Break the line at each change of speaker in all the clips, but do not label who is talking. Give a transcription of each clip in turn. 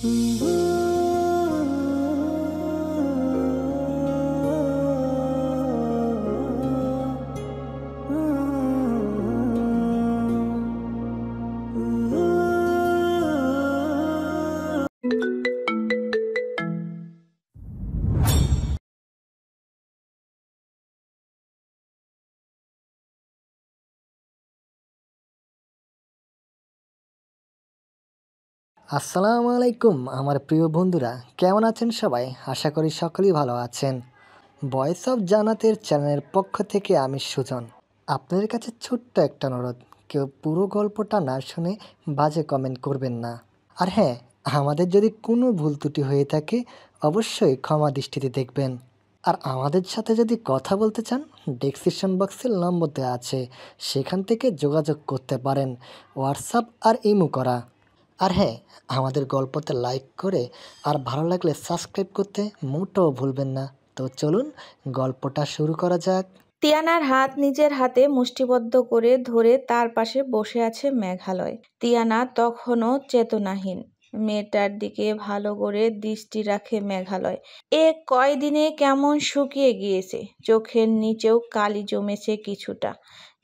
আসসালামু আলাইকুম আমার প্রিয় বন্ধুরা, কেমন আছেন সবাই? আশা করি সকলেই ভালো আছেন। ভয়েস অফ জান্নাতের চ্যানেলের পক্ষ থেকে আমি সুজন। আপনাদের কাছে ছোট্ট একটা অনুরোধ, কেউ পুরো গল্পটা না শুনে বাজে কমেন্ট করবেন না। আর হ্যাঁ, আমাদের যদি কোনো ভুল ত্রুটি হয়ে থাকে অবশ্যই ক্ষমা দৃষ্টিতে দেখবেন। আর আমাদের সাথে যদি কথা বলতে চান, ডেসক্রিপশন বক্সের নম্বর দেওয়া আছে, সেখান থেকে যোগাযোগ করতে পারেন, হোয়াটসঅ্যাপ আর ইমো করা। আর হ্যাঁ, আমাদের গল্পতে লাইক করে আর ভালো লাগলে সাবস্ক্রাইব করতে মোটেও ভুলবেন না। তো চলুন গল্পটা শুরু করা যাক।
তিয়ানার হাত নিজের হাতে মুষ্টিবদ্ধ করে ধরে তার পাশে বসে আছে মেঘালয়। তিয়ানা তখনও চেতনাহীন। মেয়েটার দিকে ভালো করে দৃষ্টি রাখে মেঘালয়। এ কয়দিনে কেমন শুকিয়ে গিয়েছে, চোখের নিচেও কালি জমেছে কিছুটা।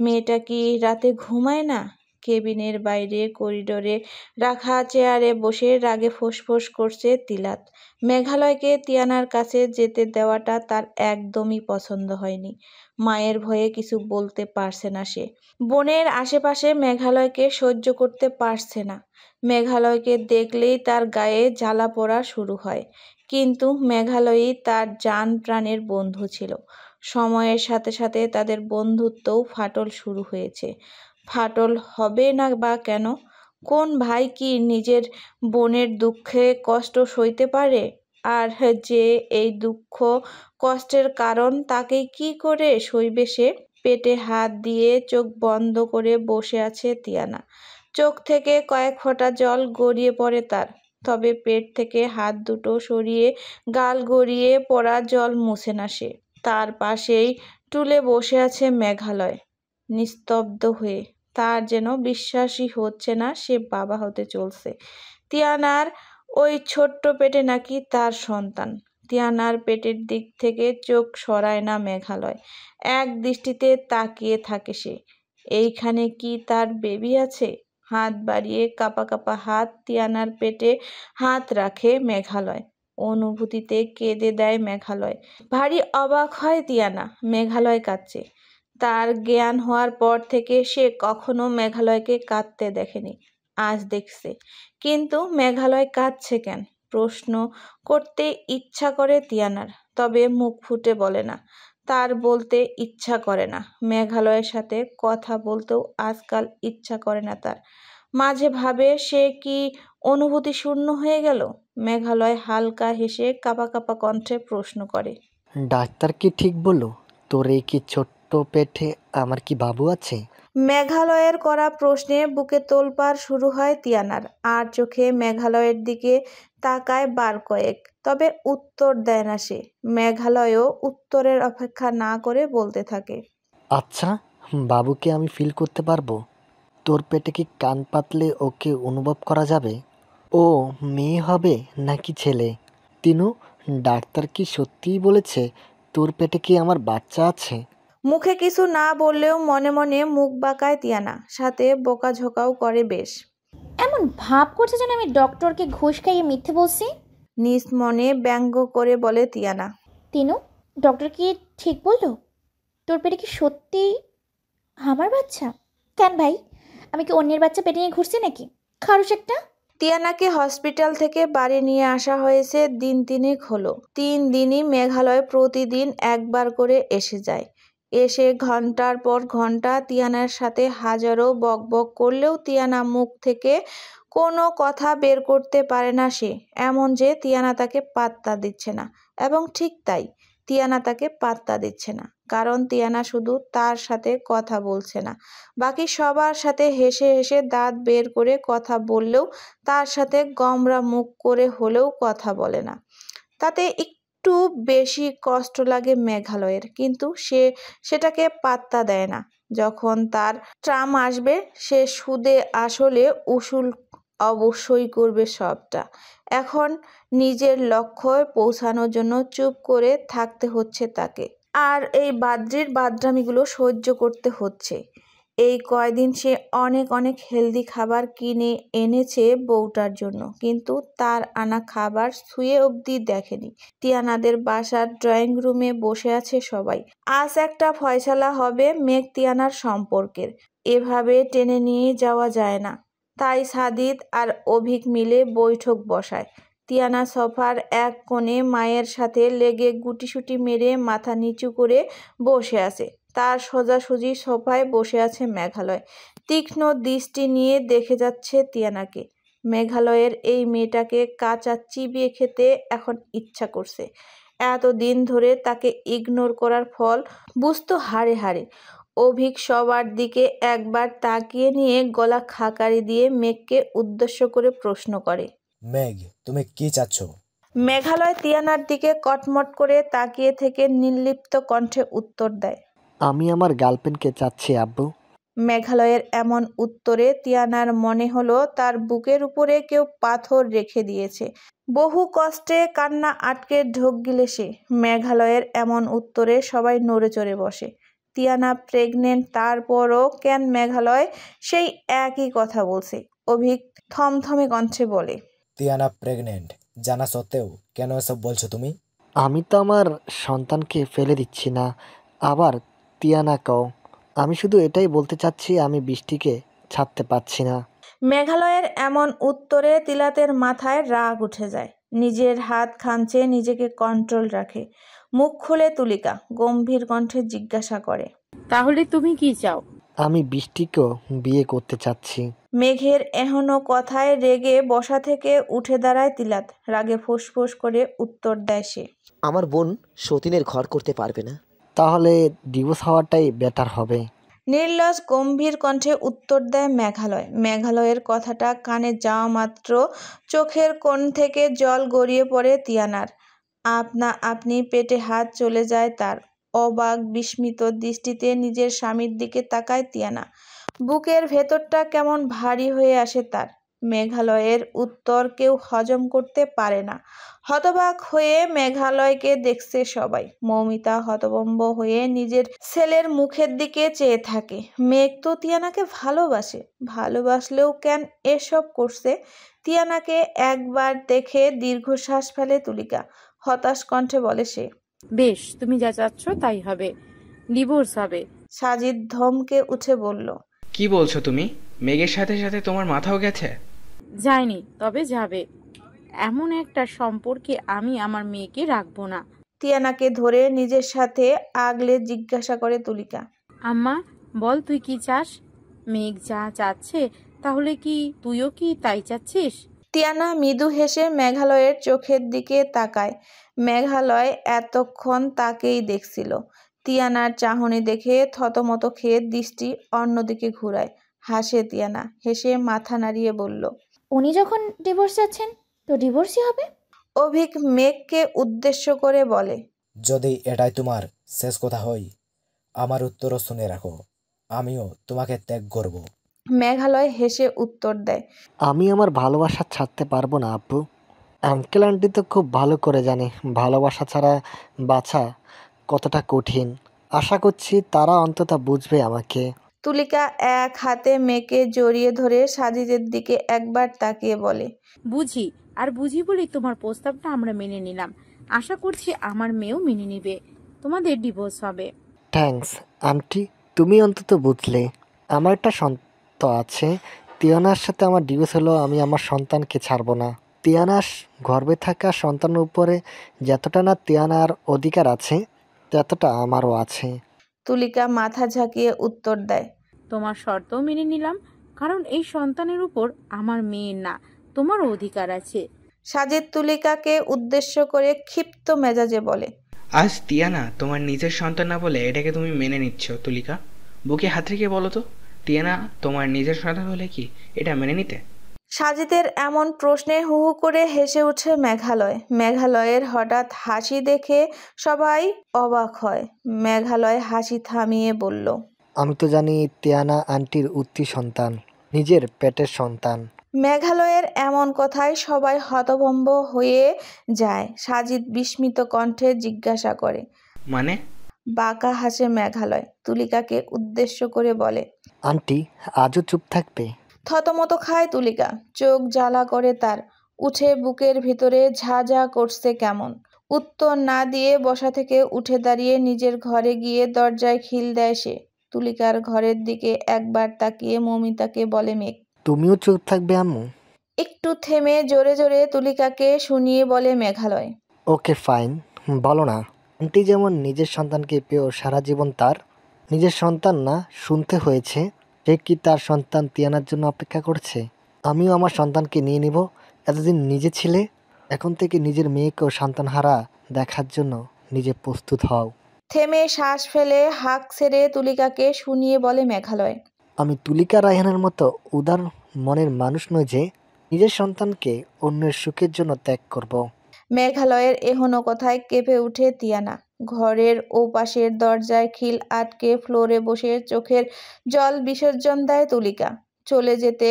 মেয়েটা কি রাতে ঘুমায় না? কেবিনের বাইরে করিডোরে রাখা চেয়ারে বসে রাগে ফোঁস করছে তিলাত। মেঘালয়কে তিয়ানার কাছে যেতে দেওয়াটা তার একদমই পছন্দ হয়নি। মায়ের ভয়ে কিছু বলতে পারছে না সে। বোনের আশেপাশে মেঘালয়কে সহ্য করতে পারছে না। মেঘালয়কে দেখলেই তার গায়ে জ্বালা পোড়া শুরু হয়। কিন্তু মেঘালয়ই তার জান প্রাণের বন্ধু ছিল। সময়ের সাথে সাথে তাদের বন্ধুত্বও ফাটল শুরু হয়েছে। ফাটল হবে না বা কেন? কোন ভাই কি নিজের বোনের দুঃখে কষ্ট সইতে পারে? আর যে এই দুঃখ কষ্টের কারণ তাকে কি করে সইবে সে? পেটে হাত দিয়ে চোখ বন্ধ করে বসে আছে তিয়ানা। চোখ থেকে কয়েক ফোঁটা জল গড়িয়ে পড়ে তার। তবে পেট থেকে হাত দুটো সরিয়ে গাল গড়িয়ে পড়া জল মুছে না সে। তার পাশেই টুলে বসে আছে মেঘালয়, নিস্তব্ধ হয়ে। তার যেন বিশ্বাসই হচ্ছে না সে বাবা হতে চলছে। তিয়ানার ওই ছোট্ট পেটে নাকি তার সন্তান। তিয়ানার পেটের দিক থেকে চোখ সরায় না মেঘালয়। এক দৃষ্টিতে তাকিয়ে থাকে সে। এইখানে কি তার বেবি আছে? হাত বাড়িয়ে কাঁপা হাত তিয়ানার পেটে হাত রাখে মেঘালয়। অনুভূতিতে কেঁদে দেয় মেঘালয়। ভারী অবাক হয় তিয়ানা। মেঘালয় কাঁদছে। তার জ্ঞান হওয়ার পর থেকে সে কখনো মেঘালয়কে কাঁদতে দেখেনি। আজ দেখছে। কিন্তু মেঘালয় কাঁদছে কেন? প্রশ্ন করতে ইচ্ছা করে তিয়ানার, তবে মুখ ফুটে বলে না। তার বলতে ইচ্ছা করে না। মেঘালয়ের সাথে কথা বলতেও আজকাল ইচ্ছা করে না তার। মাঝে ভাবে সে কি অনুভূতি শূন্য হয়ে গেল? মেঘালয় হালকা হেসে কাঁপা কণ্ঠে প্রশ্ন করে।
ডাক্তার কি ঠিক বললো? তোর এই কি ছোট্ট পেটে আমার কি বাবু আছে?
মেঘালয়ের করা প্রশ্নে বুকে তোলপাড় শুরু হয় তিয়ানার। আর চোখে মেঘালয়ের দিকে তাকায় বার কয়েক। তবে উত্তর দেয় না সে। মেঘালয়ও উত্তরের অপেক্ষা না করে বলতে থাকে।
আচ্ছা, বাবুকে আমি ফিল করতে পারবো? তোর পেটে কি কান পাতলে ওকে অনুভব করা যাবে? ও মেয়ে হবে নাকি ছেলে? তিনু, ডাক্তার কি সত্যিই বলেছে তোর পেটে কি আমার বাচ্চা আছে?
মুখে কিছু না বললেও মনে মনে মুখ বাঁকায় তিয়ানা, সাথে বকাঝকাও করে বেশ।
এমন ভাব করছে যেন আমি ডক্টরকে ঘুষ খাইয়ে মিথ্যে বলছি।
নিজ মনে ব্যঙ্গ করে বলে তিয়ানা।
তিনু, ডক্টর কি ঠিক বললো? তোর পেটে কি সত্যি আমার বাচ্চা? কেন ভাই, আমি কি অন্যের বাচ্চা পেটে নিয়ে ঘুরছি নাকি? খারুস একটা।
তিয়ানাকে হসপিটাল থেকে বাড়ি নিয়ে আসা হয়েছে দিন তিনেক হলো। 3 দিনই মেঘালয় প্রতিদিন একবার করে এসে যায়। এসে ঘন্টার পর ঘন্টা তিয়ানার সাথে হাজারো বকবক করলেও তিয়ানা মুখ থেকে কোনো কথা বের করতে পারে না সে। এমন যে তিয়ানা তাকে পাত্তা দিচ্ছে না। এবং ঠিক তাই, তিয়ানা তাকে পাত্তা দিচ্ছে না। কারণ তিয়ানা শুধু তার সাথে কথা বলছে না, বাকি সবার সাথে হেসে হেসে দাঁত বের করে কথা বললেও তার সাথে গমরা মুখ করে হলেও কথা বলে না। তাতে একটু বেশি কষ্ট লাগে মেঘালয়ের, কিন্তু সে সেটাকে পাত্তা দেয় না। যখন তার ট্রাম আসবে সে সুদে আসলে উসুল অবশ্যই করবে সবটা। এখন নিজের লক্ষ্যে পৌঁছানোর জন্য চুপ করে থাকতে হচ্ছে তাকে, আর এই বাদ্রির বাদরামিগুলো সহ্য করতে হচ্ছে। এই কয়দিন সে অনেক অনেক হেলদি খাবার কিনে এনেছে বউটার জন্য, কিন্তু তার আনা খাবার ছুঁয়ে অবধি দেখেনি। তিয়ানাদের বাসার ড্রয়িং রুমে বসে আছে সবাই। আজ একটা ফয়সালা হবে মেঘ তিয়ানার সম্পর্কের, এভাবে টেনে নিয়ে যাওয়া যায় না। তাই সাদিদ আর অভিক মিলে বৈঠক বসায়। তিয়ানা সোফার এক কোণে মায়ের সাথে লেগে গুটিসুটি মেরে মাথা নিচু করে বসে আছে। তার সোজাসুজি সোফায় বসে আছে মেঘালয়, তীক্ষ্ণ দৃষ্টি নিয়ে দেখে যাচ্ছে তিয়ানাকে। মেঘালয়ের এই মেয়েটাকে কাঁচা চিবিয়ে খেতে এখন ইচ্ছা করছে। এতদিন ধরে তাকে ইগনোর করার ফল বুঝতো হাড়ে হাড়ে। অভিক সবার দিকে একবার তাকিয়ে নিয়ে গলা খাকারি দিয়ে মেঘকে উদ্দেশ্য করে প্রশ্ন করে,
মেঘ, তুমি কি চাচ্ছ?
মেঘালয় তিয়ানার দিকে কটমট করে তাকিয়ে থেকে নির্লিপ্ত কণ্ঠে উত্তর দেয়,
আমি আমার গার্লফ্রেন্ডকে চাচ্ছি আব্বু।
মেঘালয়ের এমন উত্তরে তিয়ানার মনে হলো তার বুকের উপরে কেউ পাথর রেখে দিয়েছে। বহু কষ্টে কান্না আটকে ঢোক গিলে সে। মেঘালয়ের এমন উত্তরে সবাই নড়ে চড়ে বসে। তিয়ানা প্রেগনেন্ট, তারপরও কেন মেঘালয় সেই একই কথা বলছে? অভিক থমথমে কণ্ঠে বলে,
তিয়ানা প্রেগনেন্ট জানা সত্ত্বেও কেন এসব বলছো তুমি?
আমি তো আমার সন্তানকে ফেলে দিচ্ছি না, আবার তিয়ানাকেও। আমি শুধু এটাই বলতে চাচ্ছি আমি বৃষ্টিকে ছাড়তে পারছি না।
মেঘালয়ের এমন উত্তরে তিলাতের মাথায় রাগ উঠে যায়। নিজের হাত খামচে নিজেকে কন্ট্রোল রাখে। মুখ খুলে তুলিকা গম্ভীর কণ্ঠে জিজ্ঞাসা করে,
তাহলে তুমি কি চাও?
আমি বৃষ্টিকেও বিয়ে করতে চাচ্ছি।
মেঘের এহনো কথায় রেগে বসা থেকে উঠে দাঁড়ায় তিলাত। রাগে ফুসফুস করে উত্তর দেয় সে,
আমার বোন সতীনের ঘর করতে পারবে না।
তাহলে ডিভোর্স হওয়াটাই বেটার হবে।
নির্লজ্জ গম্ভীর কণ্ঠে উত্তর দেয় মেঘালয়। মেঘালয়ের কথাটা কানে যাওয়া মাত্র চোখের কোণ থেকে জল গড়িয়ে পড়ে তিয়ানার। আপনা আপনি পেটে হাত চলে যায় তার। অবাক বিস্মিত দৃষ্টিতে নিজের স্বামীর দিকে তাকায় তিয়ানা। বুকের ভেতরটা কেমন ভারী হয়ে আসে তার। মেঘালয়ের উত্তর কেউ হজম করতে পারে না। হতবাক হয়ে মেঘালয়কে দেখছে সবাই। মৌমিতা হতভম্ব হয়ে নিজের ছেলের মুখের দিকে চেয়ে থাকে। মেঘ তো তিয়ানাকে ভালোবাসে, ভালোবাসলেও কেন এসব করছে? তিয়ানাকে একবার দেখে দীর্ঘশ্বাস ফেলে তুলিকা। হতাশ কণ্ঠে বলে সে,
বেশ, তুমি যা চাচ্ছ তাই হবে, ডিভোর্স হবে।
সাজিদ ধমকে উঠে বলল,
কি বলছো তুমি? মেঘের সাথে সাথে তোমার মাথাও গেছে?
যায়নি, তবে যাবে। এমন একটা সম্পর্কে আমি আমার মেয়েকে রাখবো না।
তিয়ানাকে ধরে নিজের সাথে আগলে জিজ্ঞাসা করে তুলিকা,
আম্মা, বল তুই কি চাস? মেঘ যা চাচ্ছে, তাহলে কি তুইও কি তাই চাচ্ছিস?
তিয়ানা মৃদু হেসে মেঘালয়ের চোখের দিকে তাকায়। মেঘালয় এতক্ষণ তাকেই দেখছিল। তিয়ানার চাহনি দেখে থতমত খেয়ে দৃষ্টি অন্যদিকে ঘুরায়। হাসে তিয়ানা, হেসে মাথা নাড়িয়ে বলল,
উনি যখন ডিভোর্স চাচ্ছেন তো ডিভোর্সই হবে।
অভিক মেঘকে উদ্দেশ্য করে বলে,
যদি এটাই তোমার শেষ কথা হয়, আমার উত্তরও শুনে রাখো, আমিও তোমাকে ত্যাগ করব।
মেঘালয় হেসে উত্তর দেয়,
আমি আমার ভালোবাসা ছাড়তে পারবো না আব্বু। আঙ্কেল আন্টি তো খুব ভালো করে জানে ভালোবাসা ছাড়া বাঁচা কতটা কঠিন। আশা করছি তারা অন্তত বুঝবে আমাকে।
তুলিকা এক হাতে মেয়েকে জড়িয়ে ধরে সাজিদের দিকে একবার তাকিয়ে বলে,
বুঝি, আর বুঝি বলেই তোমার প্রস্তাবটা আমরা মেনে নিলাম। আশা করছি আমার মেয়েও মেনে নিবে, তোমাদের ডিভোর্স হবে।
থ্যাঙ্কস আন্টি, তুমি অন্তত বুঝলে। আমার একটা সন্তান আছে, তিয়ানার সাথে আমার ডিভোর্স হলো, আমি আমার সন্তানকে ছাড়বো না। তিয়ানার গর্ভে থাকা সন্তানের উপরে যতটা না তিয়ানার অধিকার আছে ততটা আমারও আছে।
তুলিকা মাথা ঝাঁকিয়ে উত্তর দেয়,
তোমার শর্তও মেনে নিলাম, কারণ এই সন্তানের উপর আমার মেয়ের না, তোমারও অধিকার আছে।
সাজিদ তুলিকাকে উদ্দেশ্য করে ক্ষিপ্ত মেজাজে বলে,
আজ তিয়ানা তোমার নিজের সন্তান না বলে এটাকে তুমি মেনে নিচ্ছ তুলিকা? বুকে হাত রেখে বলো তো, তিয়ানা তোমার নিজের সন্তান হলে কি এটা মেনে নিতে?
সাজিদের এমন প্রশ্নে হু হু করে হেসে ওঠে মেঘালয়। মেঘালয়ের হঠাৎ হাসি দেখে সবাই অবাক হয়। মেঘালয় হাসি থামিয়ে বলল,
আমি তো জানি তিয়ানা আন্টির উত্তি সন্তান, নিজের পেটের সন্তান।
মেঘালয়ের এমন কথায় সবাই হতভম্ব হয়ে যায়। সাজিদ বিস্মিত কণ্ঠে জিজ্ঞাসা করে।
মানে?
বাঁকা হাসে মেঘালয়, তুলিকাকে উদ্দেশ্য করে বলে।
আন্টি আজও চুপ থাকবে?
থতমত খায় তুলিকা, চোখ জ্বালা করে তার, উঠে বুকের ভিতরে ঝাঁঝা করছে কেমন। উত্তর না দিয়ে বসা থেকে উঠে দাঁড়িয়ে নিজের ঘরে গিয়ে দরজায় খিল দেয় সে। তুলিকার ঘরের দিকে একবার তাকিয়ে মৌমিতাকে বলে মেঘ।
তুমিও চুপ থাকবে আম্মু?
একটু থেমে জোরে জোরে তুলিকাকে শুনিয়ে বলে মেঘালয়।
ওকে ফাইন, বলো না। আন্টি যেমন নিজের সন্তানকে পেয়েও সারা জীবন তার নিজের সন্তান না শুনতে হয়েছে, সে কি তার সন্তান তিয়ানার জন্য অপেক্ষা করছে? আমিও আমার সন্তানকে নিয়ে নিব। এতদিন নিজে ছিলে, এখন থেকে নিজের মেয়েকেও সন্তানহারা দেখার জন্য নিজে প্রস্তুত হও।
থেমে শ্বাস ফেলে হাঁক ছেড়ে তুলিকাকে শুনিয়ে বলে মেঘালয়।
আমি তুলিকা রায়হানের মতো উদার মনের মানুষ নই যে নিজের সন্তানকে অন্যের সুখের জন্য ত্যাগ করব।
মেঘালয়ের এহনো কথায় কেঁপে উঠে তিয়ানা। ঘরের ওপাশের দরজায় খিল আটকে ফ্লোরে বসে চোখের জল বিসর্জন দেয় তুলিকা। চলে যেতে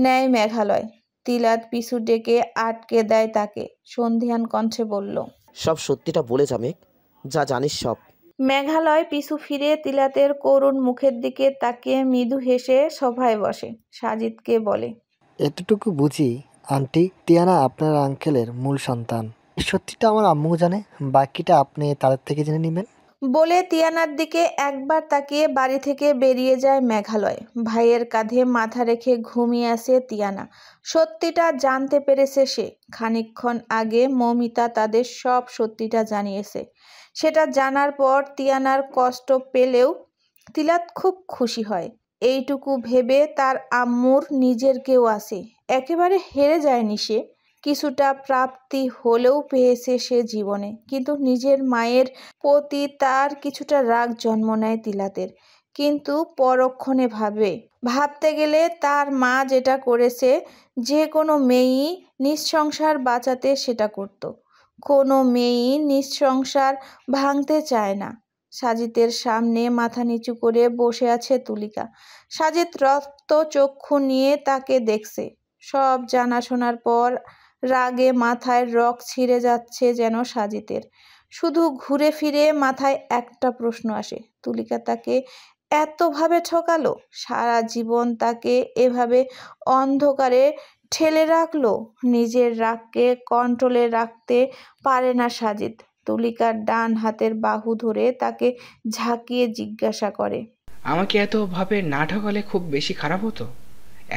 নেয় মেঘালয়। তিলাত পিছু ডেকে আটকে দেয় তাকে, সন্ধিহান কণ্ঠে বলল।
সব সত্যিটা বলে যা মেঘ, যা জানিস সব।
মেঘালয় পিছু ফিরে তিলাতের করুণ মুখের দিকে তাকিয়ে মৃদু হেসে সোফায় বসে। সাজিদকে বলে।
এতটুকু বুঝি আন্টি, তিয়ানা আপনার আঙ্কেলের মূল সন্তান। এই সত্যিটা আমার আম্মু জানে, বাকিটা আপনি তাদের থেকে জেনে নেবেন।
বলে তিয়ানার দিকে একবার তাকিয়ে বাড়ি থেকে বেরিয়ে যায় মেঘালয়। ভাইয়ের কাঁধে মাথা রেখে ঘুমিয়ে আসে তিয়ানা। সত্যিটা জানতে পেরেছে সে। খানিকক্ষণ আগে মৌমিতা তাদের সব সত্যিটা জানিয়েছে। সেটা জানার পর তিয়ানার কষ্ট পেলেও তিলাত খুব খুশি হয়। এইটুকু ভেবে তার আম্মুর নিজের কেউ আছে, একেবারে হেরে যায়নি সে। কিছুটা প্রাপ্তি হলেও পেয়েছে সে জীবনে, কিন্তু নিজের মায়ের প্রতি তার কিছুটা রাগ জন্ম নেয় তিলাতের। কিন্তু পরক্ষণে ভাবতে গেলে তার মা যেটা করেছে, যে কোনো মেয়েই নিঃসংসার বাঁচাতে সেটা করত। কোনো মেয়েই নিঃসংসার ভাঙতে চায় না। সাজিদের সামনে মাথা নিচু করে বসে আছে তুলিকা। সাজিদ রক্ত চক্ষু নিয়ে তাকে দেখছে। সব জানাশোনার পর রাগে মাথায় রক ছিঁড়ে যাচ্ছে যেন সাজিদের। শুধু ঘুরে ফিরে মাথায় একটা প্রশ্ন আসে, তুলিকা তাকে এতভাবে ঠকালো, সারা জীবন তাকে এভাবে অন্ধকারে ঠেলে রাখলো। নিজের রাগকে কন্ট্রোলে রাখতে পারে না সাজিদ। তুলিকার ডান হাতের বাহু ধরে তাকে ঝাঁকিয়ে জিজ্ঞাসা করে।
আমাকে এতভাবে না ঠকালে খুব বেশি খারাপ হতো?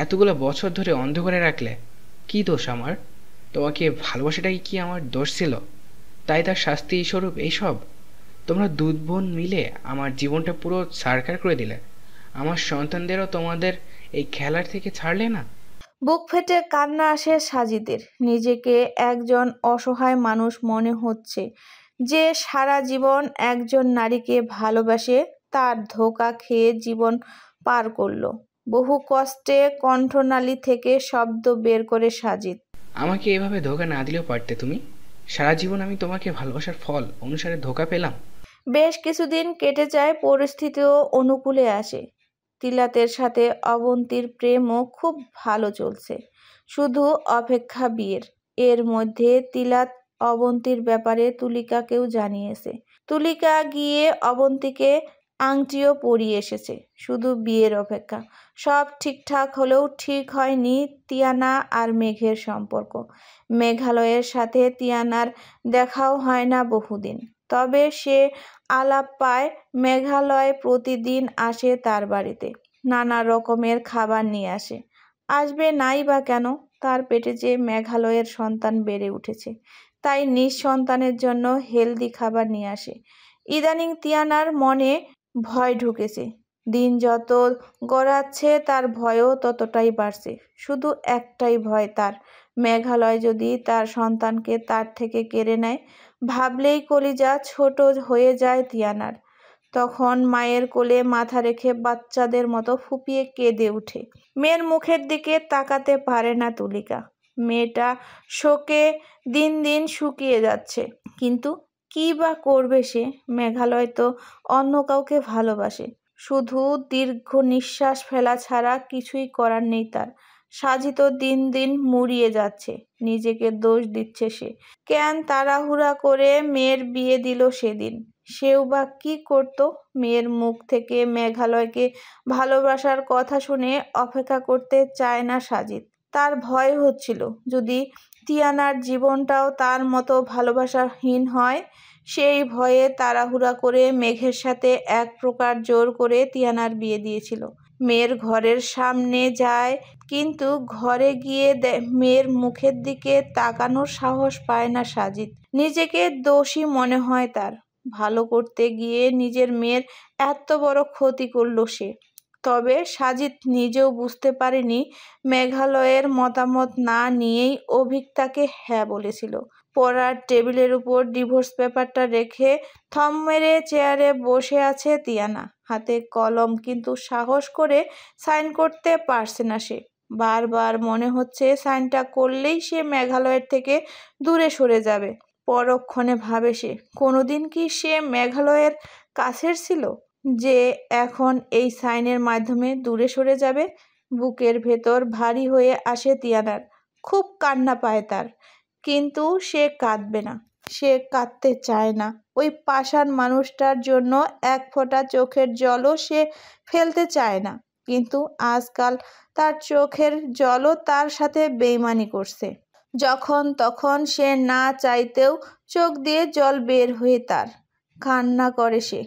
এতগুলো বছর ধরে অন্ধকারে রাখলে কি দোষ আমার? তোমাকে ভালোবাসাটাই কি আমার দোষ ছিল? তাই তার শাস্তি স্বরূপ এইসব? তোমরা দুই বোন মিলে আমার জীবনটা পুরো ছারখার করে দিলে। আমার সন্তানদেরও তোমাদের এই খেলার থেকে ছাড়লে না।
বুক ফেটে কান্না আসে সাজিদের। নিজেকে একজন অসহায় মানুষ মনে হচ্ছে যে সারা জীবন একজন নারীকে ভালোবাসে, তার ধোঁকা খেয়ে জীবন পার করলো। বহু কষ্টে কণ্ঠনালী থেকে শব্দ বের করে সাজিদ।
আমাকে এভাবে ধোকা না দিলেও পারতে তুমি। সারা জীবন আমি তোমাকে ভালোবাসার ফল অনুসারে ধোকা পেলাম।
বেশ কিছুদিন কেটে যায়, পরিস্থিতিও অনুকূলে আসে। তিলাতের সাথে অবন্তীর প্রেমও খুব ভালো চলছে, শুধু অপেক্ষা বিয়ের। এর মধ্যে তিলাত অবন্তীর ব্যাপারে তুলিকাকেও জানিয়েছে। তুলিকা গিয়ে অবন্তীকে আংটিও পরিয়ে এসেছে, শুধু বিয়ের অপেক্ষা। সব ঠিকঠাক হলেও ঠিক হয়নি তিয়ানা আর মেঘের সম্পর্ক। মেঘালয়ের সাথে তিয়ানার দেখাও হয় না বহুদিন, তবে সে আলাপ পায়। মেঘালয় প্রতিদিন আসে তার বাড়িতে, নানা রকমের খাবার নিয়ে আসে। আসবে নাই বা কেন, তার পেটে যে মেঘালয়ের সন্তান বেড়ে উঠেছে, তাই নিঃসন্তানের জন্য হেলদি খাবার নিয়ে আসে। ইদানিং তিয়ানার মনে ভয় ঢুকেছে। দিন যত গড়াচ্ছে তার ভয়ও ততটাই বাড়ছে। শুধু একটাই ভয় তার, মেঘালয় যদি তার সন্তানকে তার থেকে কেড়ে নেয়। ভাবলেই কলিজা ছোট হয়ে যায় তিয়ানার। তখন মায়ের কোলে মাথা রেখে বাচ্চাদের মতো ফুপিয়ে কেঁদে ওঠে। মেয়ের মুখের দিকে তাকাতে পারে না তুলিকা। মেয়েটা শোকে দিন দিন শুকিয়ে যাচ্ছে, কিন্তু কী বা করবে সে? মেঘালয় তো অন্য কাউকে ভালোবাসে, শুধু দীর্ঘ নিঃশ্বাস ফেলা ছাড়া কিছুই করার নেই তার। সাজিদও দিন দিন মুড়িয়ে যাচ্ছে। নিজেকে দোষ দিচ্ছে সে। কেন তাড়াহুড়া করে মেয়ের বিয়ে দিল সেদিন? সেও বা কি করত? মেয়ের মুখ থেকে মেঘালয়কে ভালোবাসার কথা শুনে অপেক্ষা করতে চায় না সাজিদ। তার ভয় হচ্ছিল যদি তিয়ানার জীবনটাও তার মতো ভালোবাসাহীন হয়। সেই ভয়ে তাড়াহুড়া করে মেঘের সাথে এক প্রকার জোর করে তিয়ানার বিয়ে দিয়েছিল। মেয়ের ঘরের সামনে যায়, কিন্তু ঘরে গিয়ে মেয়ের মুখের দিকে তাকানোর সাহস পায় না সাজিদ। নিজেকে দোষী মনে হয় তার। ভালো করতে গিয়ে নিজের মেয়ের এত বড় ক্ষতি করল সে। তবে সাজিদ নিজেও বুঝতে পারেনি মেঘালয়ের মতামত না নিয়েই অভিক তাকে হ্যাঁ বলেছিল। পড়ার টেবিলের উপর ডিভোর্স পেপারটা রেখে থম মেরে চেয়ারে বসে আছে তিয়ানা। হাতে কলম, কিন্তু সাহস করে সাইন করতে পারছে না সে। বারবার মনে হচ্ছে সাইনটা করলেই সে মেঘালয়ের থেকে দূরে সরে যাবে। পরক্ষণে ভাবে সে, কোনোদিন কি সে মেঘালয়ের কাছের ছিল যে এখন এই সাইনের মাধ্যমে দূরে সরে যাবে? বুকের ভেতর ভারী হয়ে আসে তিয়ানার। খুব কান্না পায় তার, কিন্তু সে কাঁদবে না। সে কাঁদতে চায় না। ওই পাষাণ মানুষটার জন্য এক ফোঁটা চোখের জলও সে ফেলতে চায় না। কিন্তু আজকাল তার চোখের জলও তার সাথে বেইমানি করছে। যখন তখন সে না চাইতেও চোখ দিয়ে জল বের হয়ে তার। কান্না করে সে।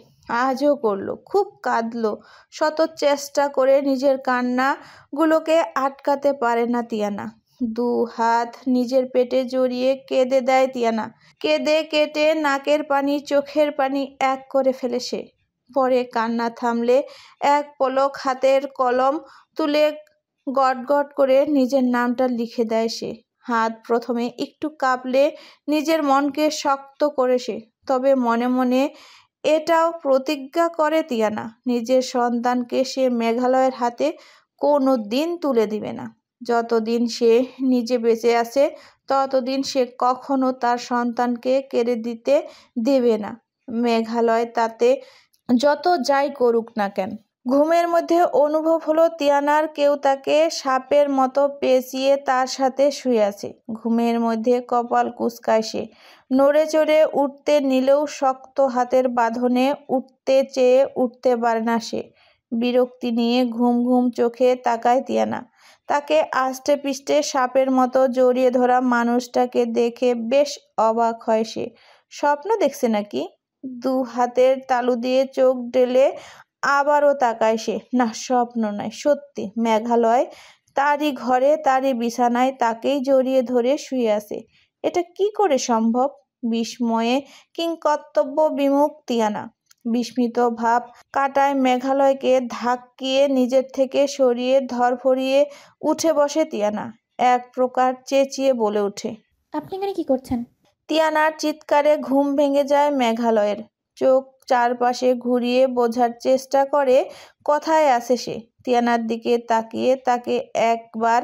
আজও করলো, খুব কাঁদলো। শত চেষ্টা করে নিজের কান্নাগুলোকে আটকাতে পারে না তিয়ানা। দু হাত নিজের পেটে জড়িয়ে কেঁদে দেয় তিয়ানা। কেঁদে কেটে নাকের পানি চোখের পানি এক করে ফেলে সে। পরে কান্না থামলে এক পলক হাতের কলম তুলে গটগট করে নিজের নামটা লিখে দেয় সে। হাত প্রথমে একটু কাঁপলে নিজের মনকে শক্ত করে সে। তবে মনে মনে এটাও প্রতিজ্ঞা করে তিয়ানা, নিজের সন্তানকে সে মেঘালয়ের হাতে কোনো দিন তুলে দিবে না। যতদিন সে নিজে বেঁচে আছে ততদিন সে কখনো তার সন্তানকে কেড়ে দিতে দেবে না। মেঘালয় তাতে যত যাই করুক না কেন। ঘুমের মধ্যে অনুভব হলো তিয়ানার কেউ তাকে সাপের মতো পেঁচিয়ে তার সাথে শুয়ে আছে। ঘুমের মধ্যে কপাল কুঁচকায় সে। নড়ে চড়ে উঠতে নিলেও শক্ত হাতের বাঁধনে উঠতে চেয়ে উঠতে পারে না সে। বিরক্তি নিয়ে ঘুম ঘুম চোখে তাকায় তিয়ানা। তাকে আষ্টে পিষ্টে সাপের মতো জড়িয়ে ধরা মানুষটাকে দেখে বেশ অবাক হয় সে। স্বপ্ন দেখছে নাকি? দু হাতের তালু দিয়ে চোখ ঢেলে আবারও তাকায় সে। না, স্বপ্ন নয়, সত্যি। মেঘালয় তারই ঘরে, তারই বিছানায় তাকেই জড়িয়ে ধরে শুয়ে আছে। এটা কি করে সম্ভব? বিস্ময়ে কিংকর্তব্য বিমুখ তিয়ানা। বিস্মিত ভাব কাটায় মেঘালয়কে ধাক্কিয়ে নিজের থেকে সরিয়ে ধরফরিয়ে উঠে বসে তিয়ানা। এক প্রকার চেঁচিয়ে বলে ওঠে।
আপনি এখানে কি করছেন?
তিয়ানার চিৎকারে ঘুম ভেঙে যায় মেঘালয়ের। চোখ চারপাশে ঘুরিয়ে বোঝার চেষ্টা করে কোথায় আছে সে। তিয়ানার দিকে তাকিয়ে তাকে একবার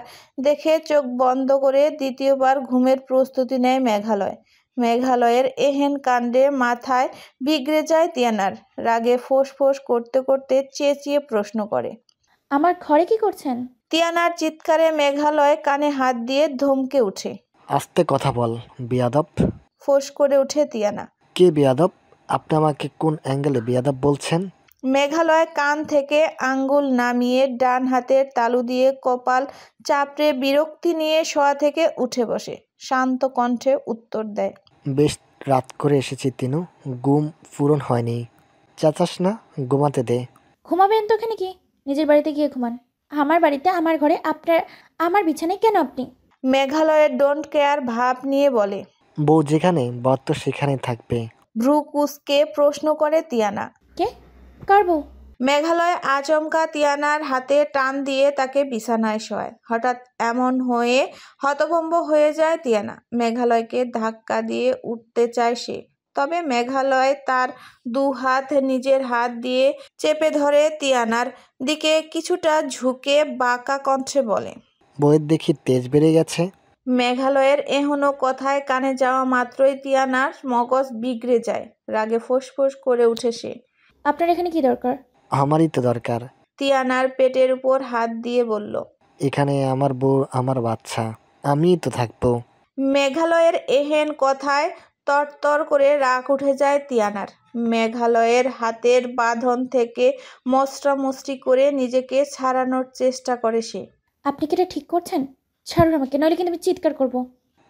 দেখে চোখ বন্ধ করে দ্বিতীয়বার ঘুমের প্রস্তুতি নেয় মেঘালয়। মেঘালয়ের এহেন কাণ্ডে মাথায় বিগড়ে যায় তিয়ানার। রাগে ফোঁস করতে করতে চেঁচিয়ে প্রশ্ন করে,
আমার ঘরে কি করছেন?
তিয়ানার চিৎকারে মেঘালয় কানে হাত দিয়ে ধমকে ওঠে।
আস্তে কথা বল, বেয়াদব।
ফোঁস করে ওঠে তিয়ানা।
কে বেয়াদব? আপনি আমাকে কোন অ্যাঙ্গেলে বেয়াদব বলছেন?
মেঘালয় কান থেকে আঙ্গুল নামিয়ে ডান হাতের তালু দিয়ে কপাল চাপড়ে বিরক্তি নিয়ে শোয়া থেকে উঠে বসে। শান্ত কণ্ঠে উত্তর দেয়,
বেশ রাত করে এসেছি তিনু, ঘুম পূরণ হয়নি। চেঁচাস না, ঘুমাতে দে।
ঘুমাবেন তো এখানে কি? নিজের বাড়িতে গিয়ে ঘুমান। আমার বাড়িতে, আমার ঘরে, আমার বিছানায় কেন আপনি?
মেঘালয়ের ডোন্ট কেয়ার ভাব নিয়ে বলে।
বউ যেখানে, বর তো সেখানেই থাকবে।
ভ্রু কুঁচকে প্রশ্ন করে তিয়ানা।
কে? কার বউ?
মেঘালয় আচমকা তিয়ানার হাতে টান দিয়ে তাকে বিছানায় শোয়। হঠাৎ এমন হয়ে হতভম্ব হয়ে যায় তিয়ানা। মেঘালয়কে ধাক্কা দিয়ে উঠতে চায় সে। তবে মেঘালয় তার দু হাত নিজের হাত দিয়ে চেপে ধরে তিয়ানার দিকে কিছুটা ঝুঁকে বাঁকা কণ্ঠে বলে,
বউয়ের দেখি তেজ বেড়ে গেছে।
মেঘালয়ের এহনো কথায় কানে যাওয়া মাত্রই তিয়ানার মগজ বিগড়ে যায়। রাগে ফোঁস করে উঠে সে।
আপনার এখানে কি দরকার?
আমারই তো দরকার।
তিয়ানার পেটের উপর হাত দিয়ে বলল,
এখানে আমার বউ, আমার বাচ্চা, আমিই তো থাকবো।
মেঘালয়ের এহেন কথায় তরতর করে রাগ উঠে যায় তিয়ানার। মেঘালয়ের হাতের বাঁধন থেকে মসরামসরি করে নিজেকে ছাড়ানোর চেষ্টা করে সে।
আপনি কি এটা ঠিক করছেন? ছাড়ুন আমাকে, নইলে কিন্তু আমি চিৎকার করব।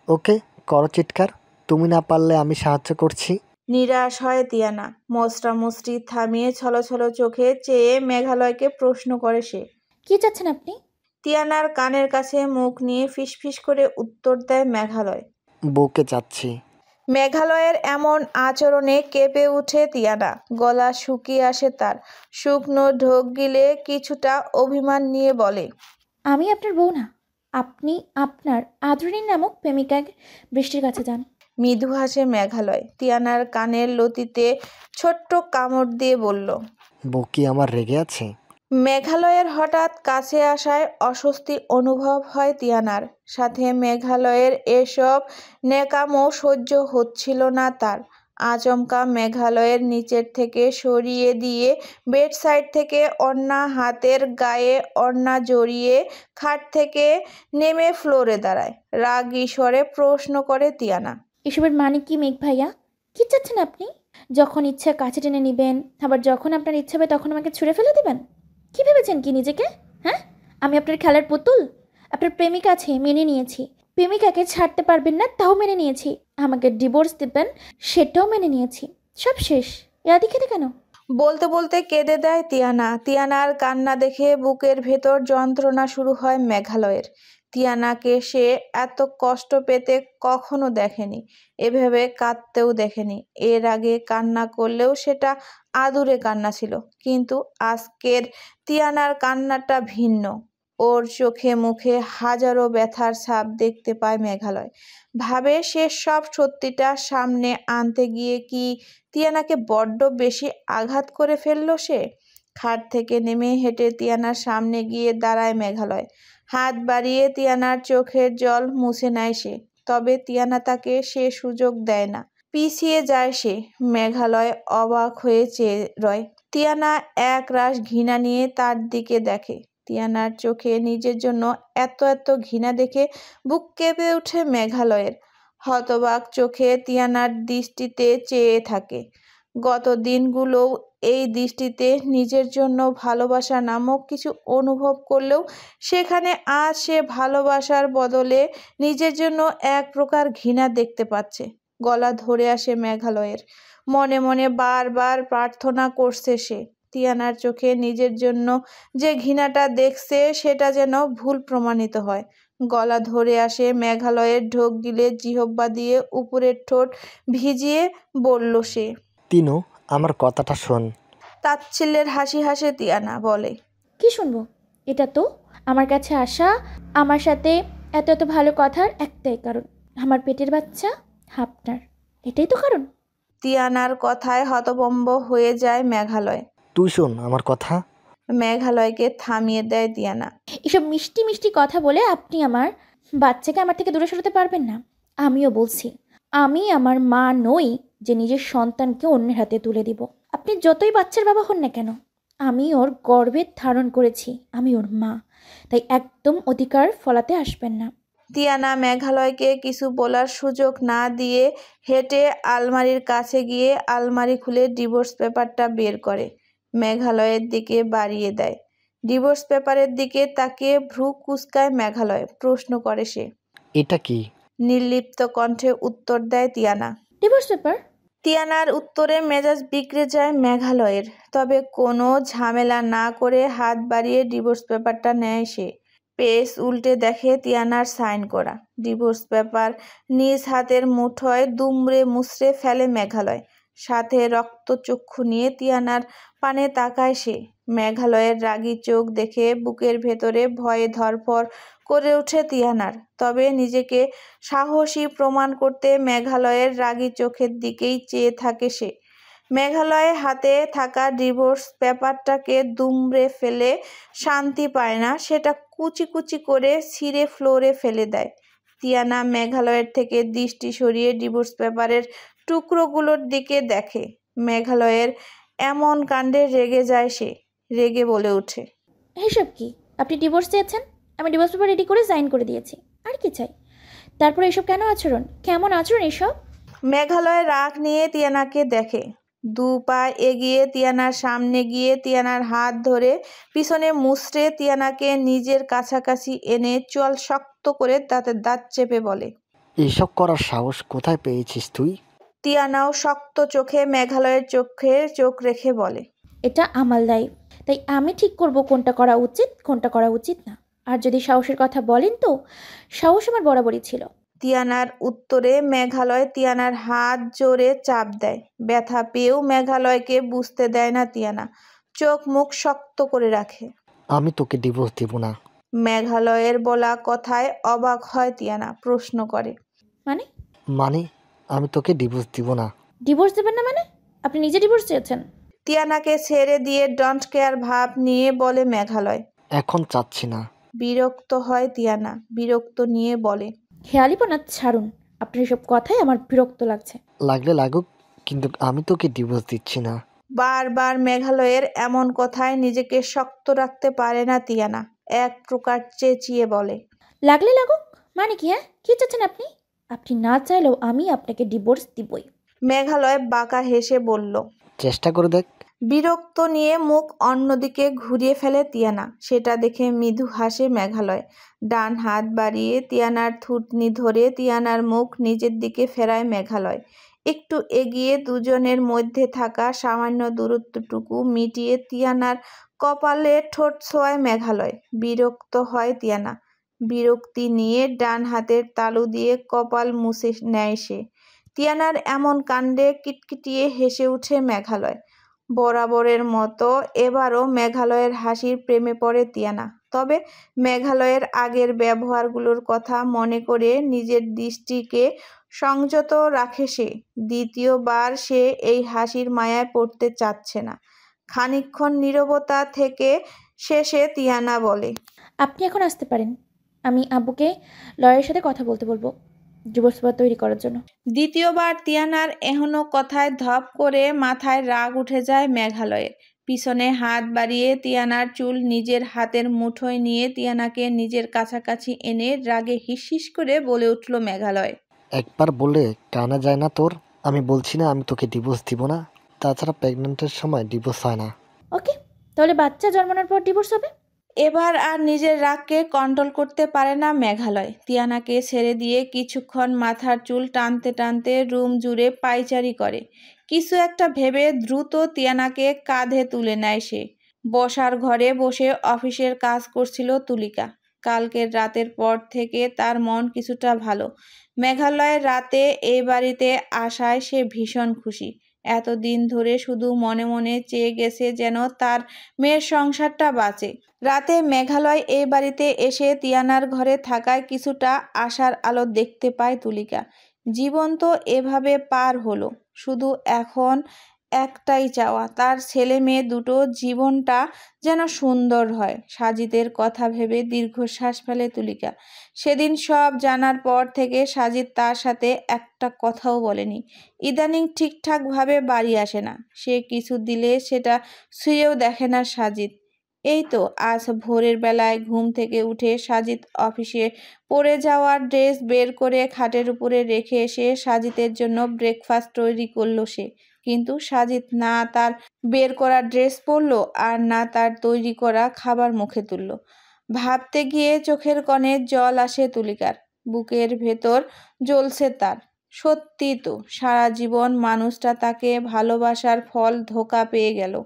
ওকে, করো চিৎকার। তুমি না পারলে আমি সাহায্য করছি।
নিরাশ হয় তিয়ানা। মসরামসরি থামিয়ে ছলছল চোখে চেয়ে মেঘালয়কে প্রশ্ন করে সে।
কি চাচ্ছেন আপনি?
তিয়ানার কানের কাছে মুখ নিয়ে ফিসফিস করে উত্তর দেয় মেঘালয়।
বউকে চাচ্ছি।
মেঘালয়ের এমন আচরণে কেঁপে উঠে তিয়ানা। গলা শুকিয়ে আসে তার। শুকনো ঢোক গিলে কিছুটা অভিমান নিয়ে বলে,
আমি আপনার বউ না। আপনি আপনার আদরিনী নামক প্রেমিকা বৃষ্টির কাছে যান।
মৃদু হাসে মেঘালয়। তিয়ানার কানের লতিতে ছোট্ট কামড় দিয়ে বলল।
বউ কি আমার রেগে আছে?
মেঘালয়ের হঠাৎ কাছে আসায় অস্বস্তি অনুভব হয় তিয়ানার। সাথে মেঘালয়ের এসব নেকামো সহ্য হচ্ছিল না তার। আচমকা মেঘালয়ের নিচের থেকে সরিয়ে দিয়ে বেড সাইড থেকে ওড়না হাতের গায়ে ওড়না জড়িয়ে খাট থেকে নেমে ফ্লোরে দাঁড়ায়। রাগী স্বরে প্রশ্ন করে তিয়ানা।
এসবের মানে কি মেঘ ভাইয়া? কি চাচ্ছেন আপনি? যখন ইচ্ছা কাছে টেনে নেবেন, আবার যখন আপনার ইচ্ছা হবে তখন আমাকে ছুঁড়ে ফেলে দেবেন? কি ভেবেছেন কি নিজেকে? হ্যাঁ, আমি আপনার খেলার পুতুল? আপনার প্রেমিকা আছে, মেনে নিয়েছি। প্রেমিকাকে ছাড়তে পারবেন না, তাও মেনে নিয়েছি। আমাকে ডিভোর্স দেবেন, সেটাও মেনে নিয়েছি। সব শেষ। ইয়াদি খেতে কেন?
বলতে বলতে কেঁদে দেয় তিয়ানা। তিয়ানার কান্না দেখে বুকের ভেতর যন্ত্রণা শুরু হয় মেঘালয়ের। তিয়ানাকে সে এত কষ্ট পেতে কখনো দেখেনি, এভাবে কাঁদতেও দেখেনি। এর আগে কান্না করলেও সেটা আদুরে কান্না ছিল, কিন্তু আজকের তিয়ানার কান্নাটা ভিন্ন। ওর চোখে মুখে হাজারো ব্যথার ছাপ দেখতে পায় মেঘালয়। ভাবে সে সব সত্যিটা সামনে আনতে গিয়ে কি তিয়ানাকে বড্ড বেশি আঘাত করে ফেলল সে। খাট থেকে নেমে হেঁটে তিয়ানার সামনে গিয়ে দাঁড়ায় মেঘালয়। হাত বাড়িয়ে তিয়ানার চোখের জল মুছে নেয় সে। তবে তিয়ানা তাকে সে সুযোগ দেয় না, পিছিয়ে যায় সে। মেঘালয় অবাক হয়ে চেয়ে রয়। তিয়ানা একরাশ ঘৃণা নিয়ে তার দিকে দেখে। তিয়ানার চোখে নিজের জন্য এত এত ঘৃণা দেখে বুক কেঁপে ওঠে মেঘালয়ের। হতবাক চোখে তিয়ানার দৃষ্টিতে চেয়ে থাকে। গত দিনগুলোও এই দৃষ্টিতে নিজের জন্য ভালোবাসা নামক কিছু অনুভব করলেও সেখানে আজ সে ভালোবাসার বদলে নিজের জন্য এক প্রকার ঘৃণা দেখতে পাচ্ছে। গলা ধরে আসে মেঘালয়ের। মনে মনে বারবার প্রার্থনা করছে সে, তিয়ানার চোখে নিজের জন্য যে ঘৃণাটা দেখছে সেটা যেন ভুল প্রমাণিত হয়। গলা ধরে আসে মেঘালয়ের। ঢোক গিলে জিহ্বা দিয়ে উপরের ঠোঁট ভিজিয়ে বলল সে।
তিনু, আমার কথাটা শোন।
তাচ্ছিল্যের হাসি হাসে তিয়ানা, বলে।
কি শুনবো? এটা তো আমার কাছে আসা, আমার সাথে এত এত ভালো কথার একটাই কারণ। আমার পেটের বাচ্চা আপনার, এটাই তো কারণ।
তিয়ানার কথায় হতভম্ব হয়ে যায় মেঘালয়।
তুই শোন আমার কথা।
মেঘালয়কে থামিয়ে দেয় তিয়ানা।
এসব মিষ্টি মিষ্টি কথা বলে আপনি আমার বাচ্চাকে আমার থেকে দূরে সরাতে পারবেন না। আমিও বলছি, আমি আমার মা নই যে নিজের সন্তানকে অন্যের হাতে তুলে দিব। আপনি যতই বাচ্চার বাবা হন না কেন, আমি ওর গর্ভে ধারণ করেছি, আমি ওর মা। তাই একদম অধিকার ফলাতে আসবেন না।
তিয়ানা মেঘালয়কে কিছু বলার সুযোগ না দিয়ে হেঁটে আলমারির কাছে গিয়ে আলমারি খুলে ডিভোর্স পেপারটা বের করে মেঘালয়ের দিকে বাড়িয়ে দেয়। ডিভোর্স পেপারের দিকে তাকিয়ে ভ্রু কুঁচকায় মেঘালয়। প্রশ্ন করে সে।
এটা কি?
নির্লিপ্ত কণ্ঠে উত্তর দেয় তিয়ানা।
Divorce paper?
তিয়ানার উত্তরে মেজাজ বিগড়ে যায় মেঘালয়ের। তবে কোনো ঝামেলা না করে হাত বাড়িয়ে ডিভোর্স পেপারটা নেয় সে। পেজ উল্টে দেখে তিয়ানার সাইন করা ডিভোর্স পেপার নিজ হাতের মুঠোয় দুমড়ে মুচড়ে ফেলে মেঘালয়। সাথে রক্তচক্ষু নিয়ে তিয়ানার পানে তাকায় সে। মেঘালয়ের রাগী চোখ দেখে বুকের ভেতরে ভয়ে ধরফর করে ওঠে তিয়ানার। তবে নিজেকে সাহসী প্রমাণ করতে মেঘালয়ের রাগী চোখের দিকেই চেয়ে থাকে সে। মেঘালয়ের হাতে থাকা ডিভোর্স পেপারটাকে দুমড়ে ফেলে শান্তি পায় না, সেটা কুচি কুচি করে ছিঁড়ে ফ্লোরে ফেলে দেয়। তিয়ানা মেঘালয়ের থেকে দৃষ্টি সরিয়ে ডিভোর্স পেপারের টুকরোগুলোর দিকে দেখে। মেঘালয়ের এমন কাণ্ডে রেগে যায় সে। রেগে বলে ওঠে।
এসব কি? আপনি ডিভোর্স চেয়েছেন, আমি ডিভোর্স পেপার রেডি করে সাইন করে দিয়েছি। আর কি চাই? তারপরে এসব কেন আচরণ? কেমন আচরণ এসব?
মেঘালয় রাগ নিয়ে তিয়ানাকে দেখে। 2 পা এগিয়ে তিয়ানার সামনে গিয়ে তিয়ানার হাত ধরে পিছনে মুচড়ে তিয়ানাকে নিজের কাছাকাছি এনে চোয়াল শক্ত করে দাঁতে দাঁত চেপে বলে।
এইসব করার সাহস কোথায় পেয়েছিস তুই?
তিয়ানাও শক্ত চোখে মেঘালয়ের চোখে চোখ রেখে বলে।
এটা আমার লাইফ, তাই আমি ঠিক করব কোনটা করা উচিত কোনটা করা উচিত না। আর যদি সাহসের কথা বলেন তো সাহস আমার বরাবরই ছিল।
তিয়ানার উত্তরে মেঘালয় তিয়ানার হাত জোরে চাপ দেয়। ব্যথা পেয়েও মেঘালয়কে বুঝতে দেয় না তিয়ানা, চোখ মুখ শক্ত করে রাখে।
আমি তোকে ডিভোর্স দেব না।
মেঘালয়ের বলা কথায় অবাক হয় তিয়ানা, প্রশ্ন করে।
মানে?
মানে আমি তোকে ডিভোর্স দিব না।
ডিভোর্স দেবেন না মানে? আপনি নিজে ডিভোর্স চেয়েছেন?
তিয়ানাকে ছেড়ে দিয়ে ডন্ট কেয়ার ভাব নিয়ে বলে মেঘালয়।
এখন চাচ্ছি না।
বিরক্ত হয় তিয়ানা, বিরক্ত নিয়ে বলে।
খেয়ালিপনা ছাড়ুন, আপনার এসব কথাই আমার বিরক্ত লাগছে।
লাগলে লাগুক, কিন্তু আমি তোকে ডিভোর্স দিচ্ছি না।
বারবার মেঘালয়ের এমন কথায় নিজেকে শক্ত রাখতে পারে না তিয়ানা, এক প্রকার চেঁচিয়ে বলে।
লাগলে লাগুক মানে কি? হ্যাঁ, কি চাচ্ছেন আপনি? আপনি না চাইলেও আমি আপনাকে ডিভোর্স দিবই।
মেঘালয় বাঁকা হেসে বলল।
চেষ্টা করে দেখ।
বিরক্ত নিয়ে মুখ অন্যদিকে ঘুরিয়ে ফেলে তিয়ানা, সেটা দেখে মৃদু হাসে মেঘালয়। ডান হাত বাড়িয়ে তিয়ানার থুতনি ধরে তিয়ানার মুখ নিজের দিকে ফেরায় মেঘালয়। একটু এগিয়ে দুজনের মধ্যে থাকা সামান্য দূরত্বটুকু মিটিয়ে তিয়ানার কপালে ঠোঁট ছোঁয়ায় মেঘালয়। বিরক্ত হয় তিয়ানা, বিরক্তি নিয়ে ডান হাতের তালু দিয়ে কপাল মুছে নেয় সে। তিয়ানার এমন কাণ্ডে কিটকিটিয়ে হেসে উঠে মেঘালয়। বরাবরের মতো এবারও মেঘালয়ের হাসির প্রেমে পড়ে তিয়ানা, তবে মেঘালয়ের আগের ব্যবহারগুলোর কথা মনে করে নিজের দৃষ্টিকে সংযত রাখে সে। দ্বিতীয়বার সে এই হাসির মায়ায় পড়তে চাচ্ছে না। খানিকক্ষণ নীরবতা থেকে শেষে তিয়ানা বলে।
আপনি এখন আসতে পারেন, আমি আব্বুকে লয়ারের সাথে কথা বলতে বলবো ডিভোর্স পেপার তৈরি করার জন্য।
দ্বিতীয়বার তিয়ানার এহনো কথায় ধপ করে মাথায় রাগ উঠে যায় মেঘালয়ের। পিছনে হাত বাড়িয়ে তিয়ানার চুল নিজের হাতের মুঠোয় নিয়ে তিয়ানাকে নিজের কাছাকাছি এনে রাগে হিসহিস করে বলে উঠল মেঘালয়।
একবার বলে কানা যায় না তোর? আমি বলছি না আমি তোকে ডিভোর্স দিব না। তাছাড়া প্রেগনেন্টের সময় ডিভোর্স হয় না।
ওকে, তাহলে বাচ্চা জন্মানোর পর ডিভোর্স হবে?
এবার আর নিজের রাগকে কন্ট্রোল করতে পারে না মেঘালয়। তিয়ানাকে ছেড়ে দিয়ে কিছুক্ষণ মাথার চুল টানতে টানতে রুম জুড়ে পায়চারি করে। কিছু একটা ভেবে দ্রুত তিয়ানাকে কাঁধে তুলে নেয় সে। বসার ঘরে বসে অফিসের কাজ করছিল তুলিকা। কালকের রাতের পর থেকে তার মন কিছুটা ভালো। মেঘালয়ের রাতে এই বাড়িতে আসায় সে ভীষণ খুশি। এতদিন ধরে শুধু মনে মনে চেয়ে গেছে যেন তার মেয়ের সংসারটা বাঁচে। রাতে মেঘালয় এই বাড়িতে এসে তিয়ানার ঘরে থাকায় কিছুটা আশার আলো দেখতে পায় তুলিকা। জীবন তো এভাবে পার হলো, শুধু এখন একটাই চাওয়া তার ছেলে মেয়ে দুটো জীবনটা যেন সুন্দর হয়। সাজিদের কথা ভেবে দীর্ঘশ্বাস ফেলে তুলিকা। সেদিন সব জানার পর থেকে সাজিদ তার সাথে একটা কথাও বলেনি। ইদানিং ঠিকঠাকভাবে বাড়ি আসে না, সে কিছু দিলে সেটা ছুঁয়েও দেখে না সাজিদ। এই তো আজ ভোরের বেলায় ঘুম থেকে উঠে সাজিদ অফিসে পরে যাওয়ার ড্রেস বের করে খাটের উপরে রেখে এসে সাজিদের জন্য ব্রেকফাস্ট তৈরি করলো সে। কিন্তু সাজিদ না তার বের করা ড্রেস পরলো আর না তার তৈরি করা খাবার মুখে তুললো। ভাবতে গিয়ে চোখের কোণে জল আসে তুলিকার, বুকের ভেতর জ্বলছে তার। সত্যি তো সারা জীবন মানুষটা তাকে ভালোবাসার ফল ধোঁকা পেয়ে গেল।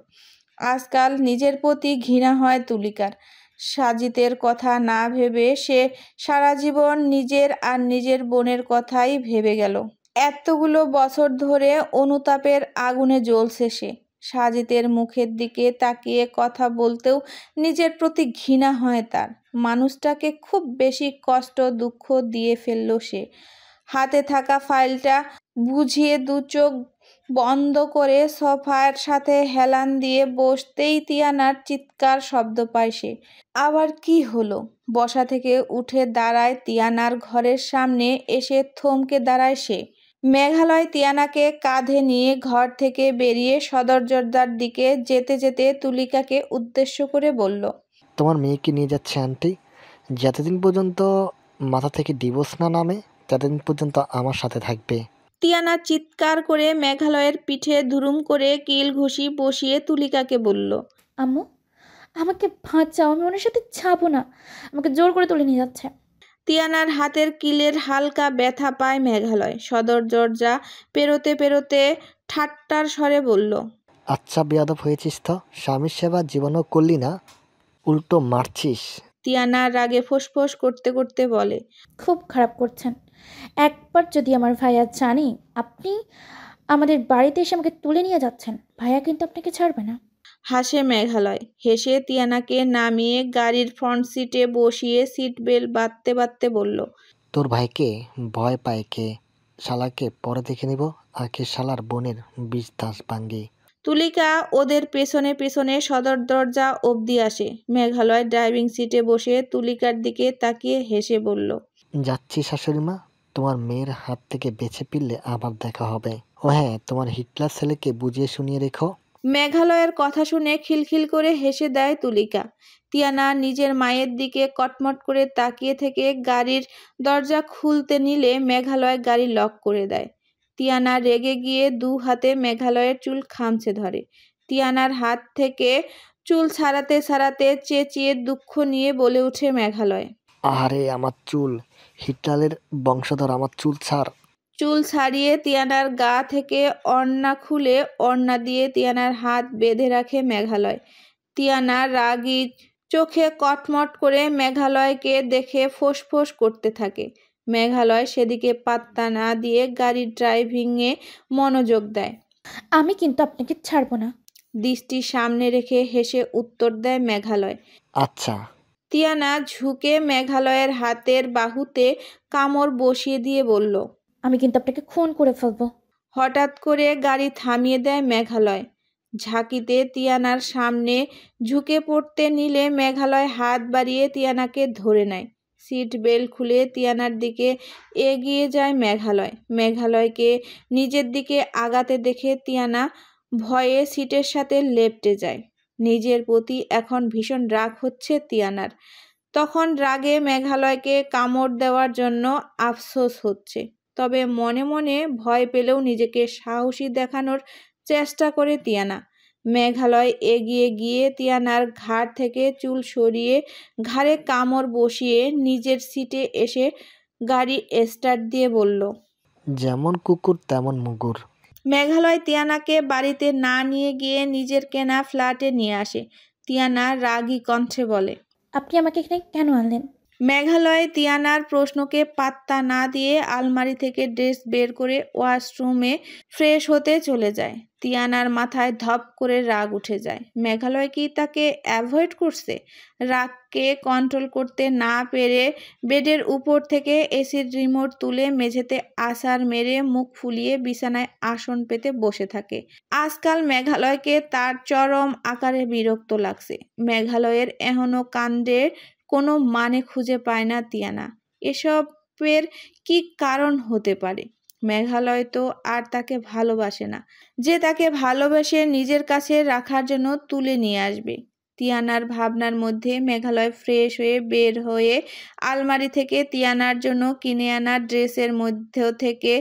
আজকাল নিজের প্রতি ঘৃণা হয় তুলিকার। সাজিদের কথা না ভেবে সে সারা জীবন নিজের আর নিজের বোনের কথাই ভেবে গেল। এতগুলো বছর ধরে অনুতাপের আগুনে জ্বলছে সে। সাজিদের মুখের দিকে তাকিয়ে কথা বলতেও নিজের প্রতি ঘৃণা হয় তার। মানুষটাকে খুব বেশি কষ্ট দুঃখ দিয়ে ফেলল সে। হাতে থাকা ফাইলটা বুঝিয়ে দু চোখ বন্ধ করে সোফার সাথে হেলান দিয়ে বসতেই তিয়ানার চিৎকার শব্দ পায় সে। আবার কি হলো? বসা থেকে উঠে দাঁড়ায় তিয়ানার ঘরের সামনে এসে থমকে দাঁড়ায় সে। মেঘালয় তিয়ানাকে কাঁধে নিয়ে ঘর থেকে বেরিয়ে সদর দরজার দিকে যেতে যেতে তুলিকাকে উদ্দেশ্য করে বলল।
তোমার মেয়েকে নিয়ে যাচ্ছে আন্টি, যতদিন পর্যন্ত মাথা থেকে ডিভোর্স না নামে ততদিন পর্যন্ত আমার সাথে থাকবে।
তিয়ানা চিৎকার করে মেঘালয়ের পিঠে ধুরুম করে কিল ঘুষি বসিয়ে তুলিকাকে বলল।
আম্মু, আমাকে বাঁচাও, আমি ওনার সাথে যাবো না, আমাকে জোর করে তুলে নিয়ে যাচ্ছে।
তিয়ানার হাতের কিলের হালকা ব্যথা পায় মেঘালয়। সদর দরজা পেরোতে পেরোতে ঠাট্টার স্বরে বলল।
আচ্ছা বেয়াদব হয়েছিস তো, স্বামীর সেবা জীবনও করলি না, উল্টো মারছিস।
তিয়ানা রাগে ফোঁস করতে করতে বলে।
খুব খারাপ করছেন। একবার যদি আমার ভাইয়া জানে আপনি আমাদের বাড়িতে এসে আমাকে তুলে নিয়ে যাচ্ছেন, ভাইয়া কিন্তু আপনাকে ছাড়বে না।
হাসে মেঘালয়। হেসে তিয়ানাকে নামিয়ে গাড়ির ফ্রন্ট সিটে বসিয়ে সিট বেল্ট বাঁধতে বাঁধতে বলল।
তোর ভাইকে ভয় পায় কে? শালাকে পরে দেখে নিব, আগে শালার বোনের 20 দাস ভাঙ্গি।
তুলিকা ওদের পেছনে পেছনে সদর দরজা অবধি আসে। মেঘালয় ড্রাইভিং সিটে বসে তুলিকার দিকে তাকিয়ে হেসে বলল।
যাচ্ছি শাশুড়িমা, তোমার মেয়ের হাত থেকে বেঁচে ফিরলে আবার দেখা হবে। ও হ্যাঁ, তোমার হিটলার ছেলেকে বুঝিয়ে শুনিয়ে রেখো।
মেঘালয়ের কথা শুনে খিলখিল করে হেসে দেয় তুলিকা। তিয়ানা নিজের মায়ের দিকে কটমট করে তাকিয়ে থেকে গাড়ির দরজা খুলতে নিলে মেঘালয় গাড়ি লক করে দেয়। তিয়ানা রেগে গিয়ে 2 হাতে মেঘালয়ের চুল খামচে ধরে। তিয়ানার হাত থেকে চুল ছাড়াতে ছাড়াতে চেঁচিয়ে দুঃখ নিয়ে বলে ওঠে মেঘালয়।
আরে আমার চুল, হিটলারের বংশধর, আমার চুল ছাড়।
চুল ছাড়িয়ে তিয়ানার গা থেকে ওড়না খুলে ওড়না দিয়ে তিয়ানার হাত বেঁধে রাখে মেঘালয়। তিয়ানা রাগী চোখে কটমট করে মেঘালয়কে দেখে ফোঁস করতে থাকে। মেঘালয় সেদিকে পাত্তা না দিয়ে গাড়ির ড্রাইভিংয়ে মনোযোগ দেয়।
আমি কিন্তু আপনাকে ছাড়বো না।
দৃষ্টি সামনে রেখে হেসে উত্তর দেয় মেঘালয়।
আচ্ছা।
তিয়ানা ঝুঁকে মেঘালয়ের হাতের বাহুতে কামড় বসিয়ে দিয়ে বলল।
আমি কিন্তু আপনাকে খুন করে ফেলবো।
হঠাৎ করে গাড়ি থামিয়ে দেয় মেঘালয়। ঝাঁকিতে তিয়ানার সামনে ঝুঁকে পড়তে নিলে মেঘালয় হাত বাড়িয়ে তিয়ানাকে ধরে নেয়। সিট বেল্ট খুলে তিয়ানার দিকে এগিয়ে যায় মেঘালয়। মেঘালয়কে নিজের দিকে আগাতে দেখে তিয়ানা ভয়ে সিটের সাথে লেপ্টে যায়। নিজের প্রতি এখন ভীষণ রাগ হচ্ছে তিয়ানার। তখন রাগে মেঘালয়কে কামড় দেওয়ার জন্য আফসোস হচ্ছে। তবে মনে মনে ভয় পেলেও নিজেকে সাহসী দেখানোর চেষ্টা করে তিয়ানা। মেঘালয় এগিয়ে গিয়ে তিয়ানার ঘাড় থেকে চুল সরিয়ে ঘাড়ে কামড় বসিয়ে নিজের সিটে এসে গাড়ি স্টার্ট দিয়ে বলল।
যেমন কুকুর তেমন মুগুর।
মেঘালয় তিয়ানাকে বাড়িতে না নিয়ে গিয়ে নিজের কেনা ফ্ল্যাটে নিয়ে আসে। তিয়ানা রাগী কণ্ঠে বলে।
আপনি আমাকে এখানে কেন আনলেন?
মেঘালয় তিয়ানার প্রশ্নকে পাত্তা না দিয়ে আলমারি থেকে ড্রেস বের করে ওয়াশরুমে ফ্রেশ হতে চলে যায়। তিয়ানার মাথায় ধপ করে রাগ উঠে যায়। মেঘালয় কি তাকে অ্যাভয়েড করছে? রাগকে কন্ট্রোল করতে না পেরে বেডের উপর থেকে এসির রিমোট তুলে মেঝেতে আছাড় মেরে মুখ ফুলিয়ে বিছানায় আসন পেতে বসে থাকে। আজকাল মেঘালয়কে তার চরম আকারে বিরক্ত লাগছে। মেঘালয়ের এহেন কাণ্ডের কোনো মানে খুঁজে পায় না তিয়ানা। এসবের কি কারণ হতে পারে? মেঘালয় তো আর তাকে ভালোবাসে না, যে তাকে ভালোবেসে নিজের কাছে রাখার জন্য তুলে নিয়ে আসবে। তিয়ানার ভাবনার মধ্যে মেঘালয় ফ্রেশ হয়ে বের হয়ে আলমারি থেকে তিয়ানার জন্য কিনে আনা ড্রেসের মধ্যে থেকে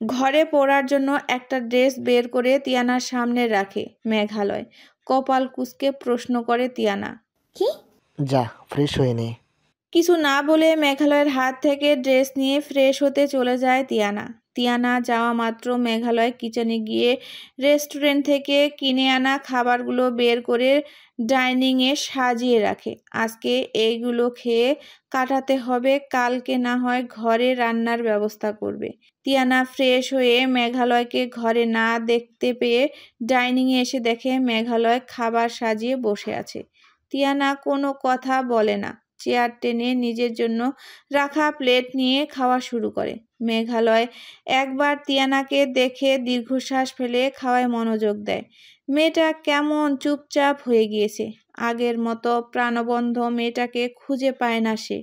ঘরে পরার জন্য একটা ড্রেস বের করে তিয়ানার সামনে রাখে। মেঘালয় কপাল কুঁচকে প্রশ্ন করে তিয়ানা।
কি?
যা ফ্রেশ হয়ে নে।
কিছু না বলে মেঘালয়ের হাত থেকে ড্রেস নিয়ে ফ্রেশ হতে চলে যায় তিয়ানা। তিয়ানা যাওয়া মাত্র মেঘালয় কিচেনে গিয়ে রেস্টুরেন্ট থেকে কিনে আনা খাবারগুলো বের করে ডাইনিংয়ে সাজিয়ে রাখে। আজকে এইগুলো খেয়ে কাটাতে হবে, কালকে না হয় ঘরে রান্নার ব্যবস্থা করবে। তিয়ানা ফ্রেশ হয়ে মেঘালয়কে ঘরে না দেখতে পেয়ে ডাইনিংয়ে এসে দেখে মেঘালয় খাবার সাজিয়ে বসে আছে। তিয়ানা কোনো কথা বলে না, চেয়ার টেনে নিজের জন্য রাখা প্লেট নিয়ে খাওয়া শুরু করে। মেঘালয় একবার তিয়ানাকে দেখে দীর্ঘশ্বাস ফেলে খাওয়ায় মনোযোগ দেয়। মেয়েটা কেমন চুপচাপ হয়ে গিয়েছে। আগের মতো প্রাণবন্ধ মেয়েটাকে খুঁজে পায় না সে।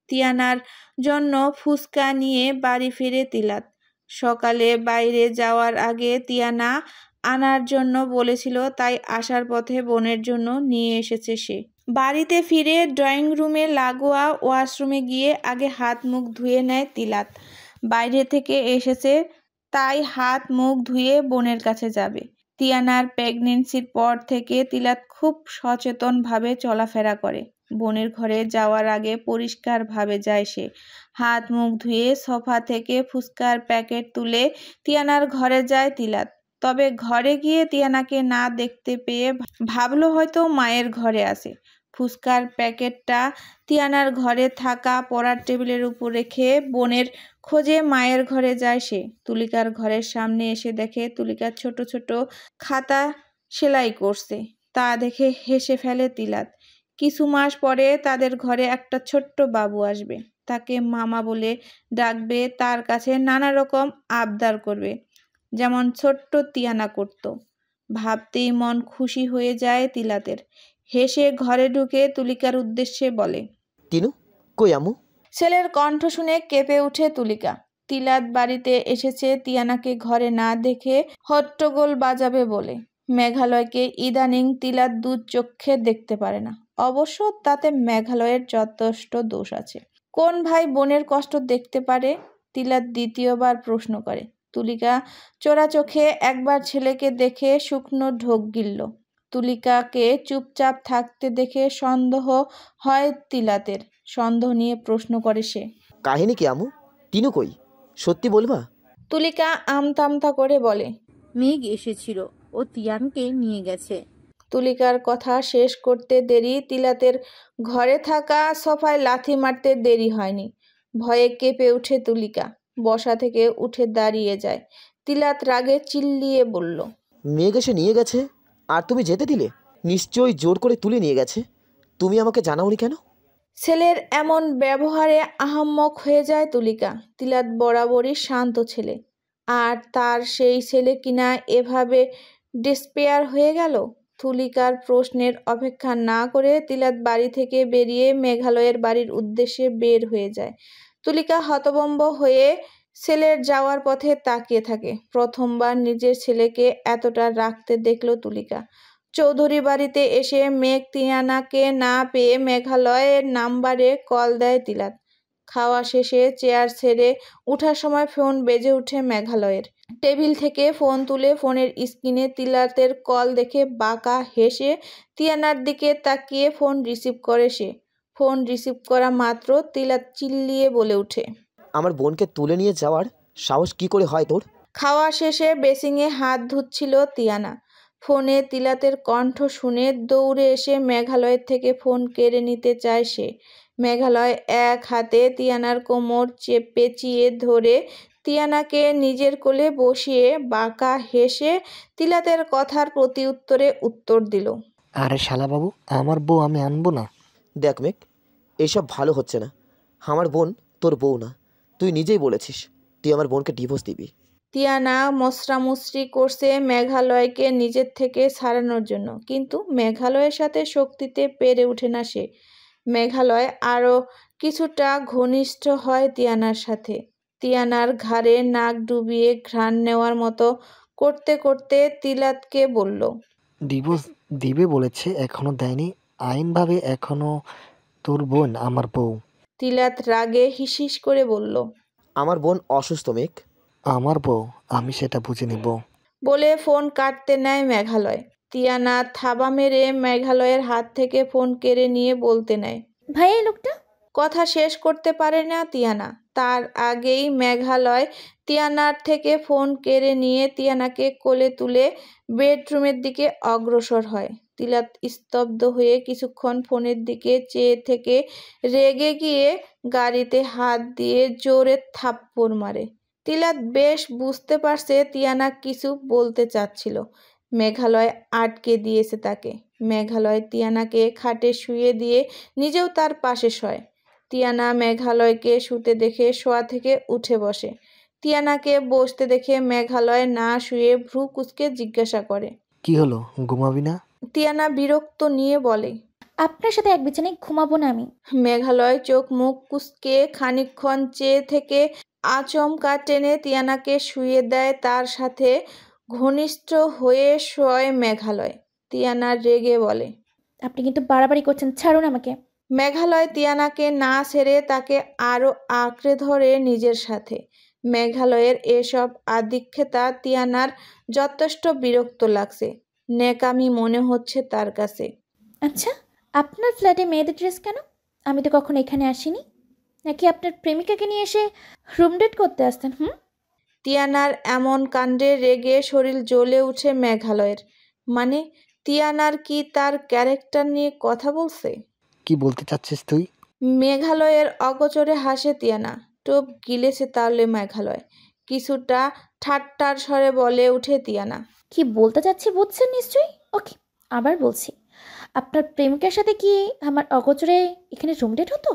তিয়ানার জন্য ফুচকা নিয়ে বাড়ি ফিরে তিলাত। সকালে বাইরে যাওয়ার আগে তিয়ানা আনার জন্য বলেছিল, তাই আসার পথে বোনের জন্য নিয়ে এসেছে সে। বাড়িতে ফিরে ড্রয়িং রুমে লাগোয়া ওয়াশরুমে গিয়ে আগে হাত মুখ ধুয়ে নেয় তিলাত। বাইরে থেকে এসেছে, তাই হাত মুখ ধুয়ে বোনের কাছে যাবে। তিয়ানার প্রেগনেন্সির পর থেকে তিলাত খুব সচেতনভাবে চলাফেরা করে। বোনের ঘরে যাওয়ার আগে পরিষ্কারভাবে যায় সে। হাত মুখ ধুয়ে সোফা থেকে ফুচকার প্যাকেট তুলে তিয়ানার ঘরে যায় তিলাত। তবে ঘরে গিয়ে তিয়ানাকে না দেখতে পেয়ে ভাবলো হয়তো মায়ের ঘরে আছে। ফুচকার প্যাকেটটা তিয়ানার ঘরে থাকা পড়ার টেবিলের উপর রেখে বোনের খোঁজে মায়ের ঘরে যায় সে। তুলিকার ঘরের সামনে এসে দেখে তুলিকা ছোট ছোট খাতা সেলাই করছে। তা দেখে হেসে ফেলে তিলাত। কিছু মাস পরে তাদের ঘরে একটা ছোট্ট বাবু আসবে। তাকে মামা বলে ডাকবে, তার কাছে নানা রকম আবদার করবে, যেমন ছোট্ট তিয়ানা করত। ভাবতেই মন খুশি হয়ে যায় তিলাতের। হেসে ঘরে ঢুকে তুলিকার উদ্দেশ্যে বলে,
তিনু, কই আম্মু?
ছেলের কণ্ঠ শুনে কেঁপে ওঠে তুলিকা। তিলাত বাড়িতে এসেছে তিয়ানাকে ঘরে না দেখে হট্টগোল বাজাবে বলে। মেঘালয়কে ইদানিং তিলাত দু চক্ষে দেখতে পারে না। অবশ্য তাতে মেঘালয়ের যথেষ্ট দোষ আছে। কোন ভাই বোনের কষ্ট দেখতে পারে? তিলাত দ্বিতীয়বার প্রশ্ন করে। তুলিকা চোরা চোখে একবার ছেলেকে দেখে শুকনো ঢোক গিলল। তুলিকাকে চুপচাপ থাকতে দেখে সন্দেহ হয় তিলাতের। সন্দেহ নিয়ে প্রশ্ন করে সে,
কাহিনী কি আম্মু? তিনু কই? সত্যি বলবা?
তুলিকা আমতা করে বলে,
মেঘ এসেছিল, ও তিয়ানকে নিয়ে গেছে।
তুলিকার কথা শেষ করতে দেরি তিলাতের ঘরে থাকা সোফায় লাথি মারতে দেরি হয়নি। ভয়ে কেঁপে উঠে তুলিকা। বসা থেকে উঠে দাঁড়িয়ে যায়। তিলাত রাগে চিল্লিয়ে বলল,
মেঘ এসে নিয়ে গেছে আর তুমি যেতে দিলে? নিশ্চয়ই জোর করে তুলে নিয়ে গেছে। তুমি আমাকে জানাওনি কেন?
ছেলের এমন ব্যবহারে আহাম্মক হয়ে যায় তুলিকা। তিলাত বরাবরই শান্ত ছেলে, আর তার সেই ছেলে কিনা এভাবে ডিসপেয়ার হয়ে গেল। তুলিকার প্রশ্নের অপেক্ষা না করে তিলাত বাড়ি থেকে বেরিয়ে মেঘালয়ের বাড়ির উদ্দেশ্যে বের হয়ে যায়। তুলিকা হতভম্ব হয়ে ছেলের যাওয়ার পথে তাকিয়ে থাকে। প্রথমবার নিজের ছেলেকে এতটা রাগতে দেখল তুলিকা। চৌধুরী বাড়িতে এসে মেঘ তিয়ানাকে না পেয়ে মেঘালয়ের নাম্বারে কল দেয় তিলাত। খাওয়া শেষে চেয়ার ছেড়ে উঠার সময় ফোন বেজে ওঠে মেঘালয়ের। টেবিল থেকে ফোন তুলে ফোনের স্ক্রিনে তিলাতের কল দেখে বাঁকা হেসে তিয়ানার দিকে তাকিয়ে ফোন রিসিভ করে সে। ফোন রিসিভ করা মাত্র তিলাত চিল্লিয়ে বলে ওঠে,
আমার বোনকে তুলে নিয়ে যাওয়ার সাহস কি করে হয় তোর?
খাওয়া শেষে বেসিংয়ে হাত ধুচ্ছিল তিয়ানা। ফোনে তিলাতের কণ্ঠ শুনে দৌড়ে এসে মেঘালয়ের থেকে ফোন কেড়ে নিতে চায় সে। মেঘালয় এক হাতে তিয়ানার কোমর পেঁচিয়ে ধরে তিয়ানাকে নিজের কোলে বসিয়ে বাঁকা হেসে তিলাতের কথার প্রতি উত্তরে উত্তর দিল,
আরে শালাবাবু, আমার বউ আমি আনবো না।
দেখ মেঘ, এইসব ভালো হচ্ছে না। আমার বোন তোর বউ না। তুই নিজেই বলেছিস তুই আমার বোনকে ডিভোর্স দিবি।
তিয়ানা মশরামুশরি করছে মেঘালয়কে নিজের থেকে ছাড়ানোর জন্য, কিন্তু মেঘালয়ের সাথে শক্তিতে পেরে ওঠে না সে। মেঘালয় আরও কিছুটা ঘনিষ্ঠ হয় তিয়ানার সাথে। তিয়ানার ঘাড়ে নাক ডুবিয়ে ঘ্রাণ নেওয়ার মতো করতে করতে তিলাতকে বলল,
ডিভোর্স দিবে বলেছে, এখনো দেয়নি। আইনভাবে এখনো তোর বোন আমার বউ।
তিলাত রাগে হিসিস করে বলল,
আমার বোন অসুস্থ মেঘ।
আমার বউ, আমি সেটা বুঝে নিব।
বলে ফোন কাটতে নেয় মেঘালয়। তিয়ানা থাবা মেরে মেঘালয়ের হাত থেকে ফোন কেড়ে নিয়ে বলতে নেয়,
ভাই এই লোকটা।
কথা শেষ করতে পারে না তিয়ানা। তার আগেই মেঘালয় তিয়ানার থেকে ফোন কেড়ে নিয়ে তিয়ানাকে কোলে তুলে বেডরুমের দিকে অগ্রসর হয়। তিলাত স্তব্ধ হয়ে কিছুক্ষণ ফোনের দিকে চেয়ে থেকে রেগে গিয়ে গাড়িতে হাত দিয়ে জোরে থাপ্পড় মারে। তিলাত বেশ বুঝতে পারছে তিয়ানা কিছু বলতে চাচ্ছিল। মেঘালয় আটকে দিয়েছে তাকে। মেঘালয় তিয়ানাকে খাটে শুয়ে দিয়ে নিজেও তার পাশে শয়। তিয়ানা মেঘালয়কে শুতে দেখে শোয়া থেকে উঠে বসে। তিয়ানাকে বসতে দেখে মেঘালয় না শুয়ে ভ্রু কুঁচকে জিজ্ঞাসা করে,
কি হলো, ঘুমাবি না?
তিয়ানা বিরক্ত নিয়ে বলে,
আপনার সাথে এক বিছানায় ঘুমাবো না আমি।
মেঘালয় চোখ মুখ কুঁচকে খানিকক্ষণ চেয়ে থেকে আচমকা টেনে তিয়ানাকে শুয়ে দেয় তার সাথে। ঘনিষ্ঠ হয়ে শোয় মেঘালয়। তিয়ানা রেগে বলে।
আপনি কিন্তু বাড়াবাড়ি করছেন, ছাড়ুন আমাকে।
মেঘালয় তিয়ানাকে না ছেড়ে তাকে আরো আঁকড়ে ধরে নিজের সাথে। মেঘালয়ের এসব আদিক্ষেতা তিয়ানার যথেষ্ট বিরক্ত লাগছে, নেকামি মনে হচ্ছে তার কাছে।
আচ্ছা, আপনার ফ্ল্যাটে মেয়েদের ড্রেস কেন? আমি তো কখনো এখানে আসিনি। নাকি আপনার প্রেমিকাকে নিয়ে এসে রুম ডেট করতে আসতেন?
তিয়ানার এমন কাণ্ডে রেগে শরীর জ্বলে উঠে মেঘালয়ের। মানে তিয়ানার কি তার ক্যারেক্টার নিয়ে কথা বলছে?
কি বলতে চাচ্ছিস তুই?
মেঘালয়ের অগোচরে হাসে তিয়ানা। টোপ গিলেছে তাহলে মেঘালয়। কিছুটা ঠাট্টার স্বরে বলে উঠে তিয়ানা।
কি বলতে চাচ্ছি বুঝছেন নিশ্চয়ই? ওকে, আবার বলছি, আপনার প্রেমিকার সাথে কি আমার অগোচরে এখানে রুম ডেট হতো?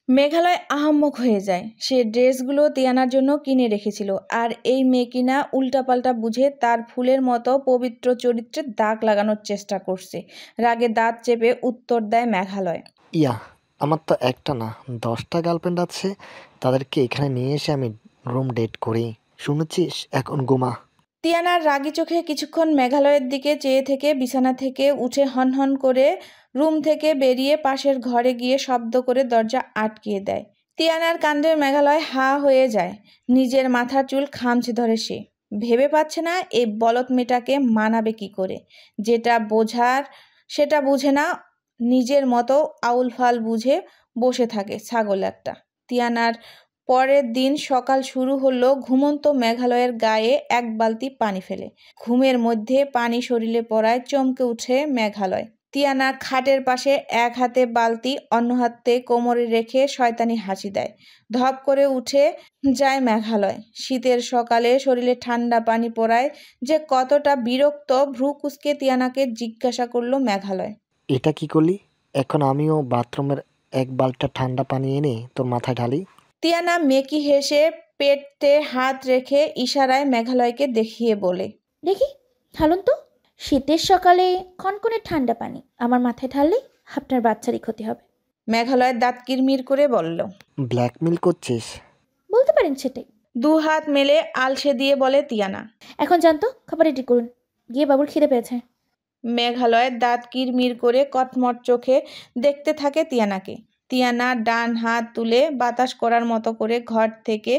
মেঘালয় আহাম্মক হয়ে যায়। সে ড্রেসগুলো তিয়ানার জন্য কিনে রেখেছিল, আর এই মেয়ে কিনা উল্টাপাল্টা বুঝে তার ফুলের মতো পবিত্র চরিত্রে দাগ লাগানোর চেষ্টা করছে। রাগে দাঁত চেপে উত্তর দেয় মেঘালয়।
ইয়া, আমার তো একটা না 10টা গার্লফ্রেন্ড আছে, তাদেরকে এখানে নিয়ে এসে আমি রুম ডেট করি। শুনেছিস? এখন ঘুমা।
তিয়ানার রাগী চোখে কিছুক্ষণ মেঘালয়ের দিকে চেয়ে থেকে বিছানা থেকে উঠে হনহন করে রুম থেকে বেরিয়ে পাশের ঘরে গিয়ে শব্দ করে দরজা আটকিয়ে দেয়। তিয়ানার কাণ্ডে মেঘালয় হা হয়ে যায়। নিজের মাথার চুল খামচে ধরে সে। ভেবে পাচ্ছে না এই বলদ মেয়েটাকে মানাবে কি করে। যেটা বোঝার সেটা বুঝে না, নিজের মতো আউলফাল বুঝে বসে থাকে ছাগল একটা। তিয়ানার পরের দিন সকাল শুরু হলো ঘুমন্ত মেঘালয়ের গায়ে এক বালতি পানি ফেলে। ঘুমের মধ্যে পানি শরীরে পড়ায় চমকে উঠে মেঘালয়। তিয়ানা খাটের পাশে এক হাতে বালতি, অন্য হাতে কোমরে রেখে শয়তানি হাসি দেয়। ধপ করে উঠে যায় মেঘালয়। শীতের সকালে শরীরে ঠান্ডা পানি পড়ায় যে কতটা বিরক্ত ভ্রু কুঁচকে তিয়ানাকে জিজ্ঞাসা করলো মেঘালয়।
এটা কি করলি? এখন আমিও বাথরুমের এক বালটা ঠান্ডা পানি এনে তোর মাথায় ঢালি?
তিয়ানা মেকি হেসে পেটে হাত রেখে ইশারায় মেঘালয়কে দেখিয়ে বলে।
দেখি, ঢালুন তো। শীতের সকালে কনকনে ঠান্ডা পানি আমার মাথায় ঢাললে আপনার বাচ্চারই ক্ষতি হবে।
মেঘালয় দাঁত কিরমির করে বলল।
ব্ল্যাকমেল করছিস?
বলতে পারেন সেটাই।
দু হাত মেলে আলসে দিয়ে বলে তিয়ানা।
এখন জানতো, খাবার রেডি করুন, গিয়ে বাবুর খিদে পেয়েছে।
মেঘালয় দাঁত কিরমির করে কটমট চোখে দেখতে থাকে তিয়ানাকে। তিয়ানা ডান হাত তুলে বাতাস করার মতো করে ঘর থেকে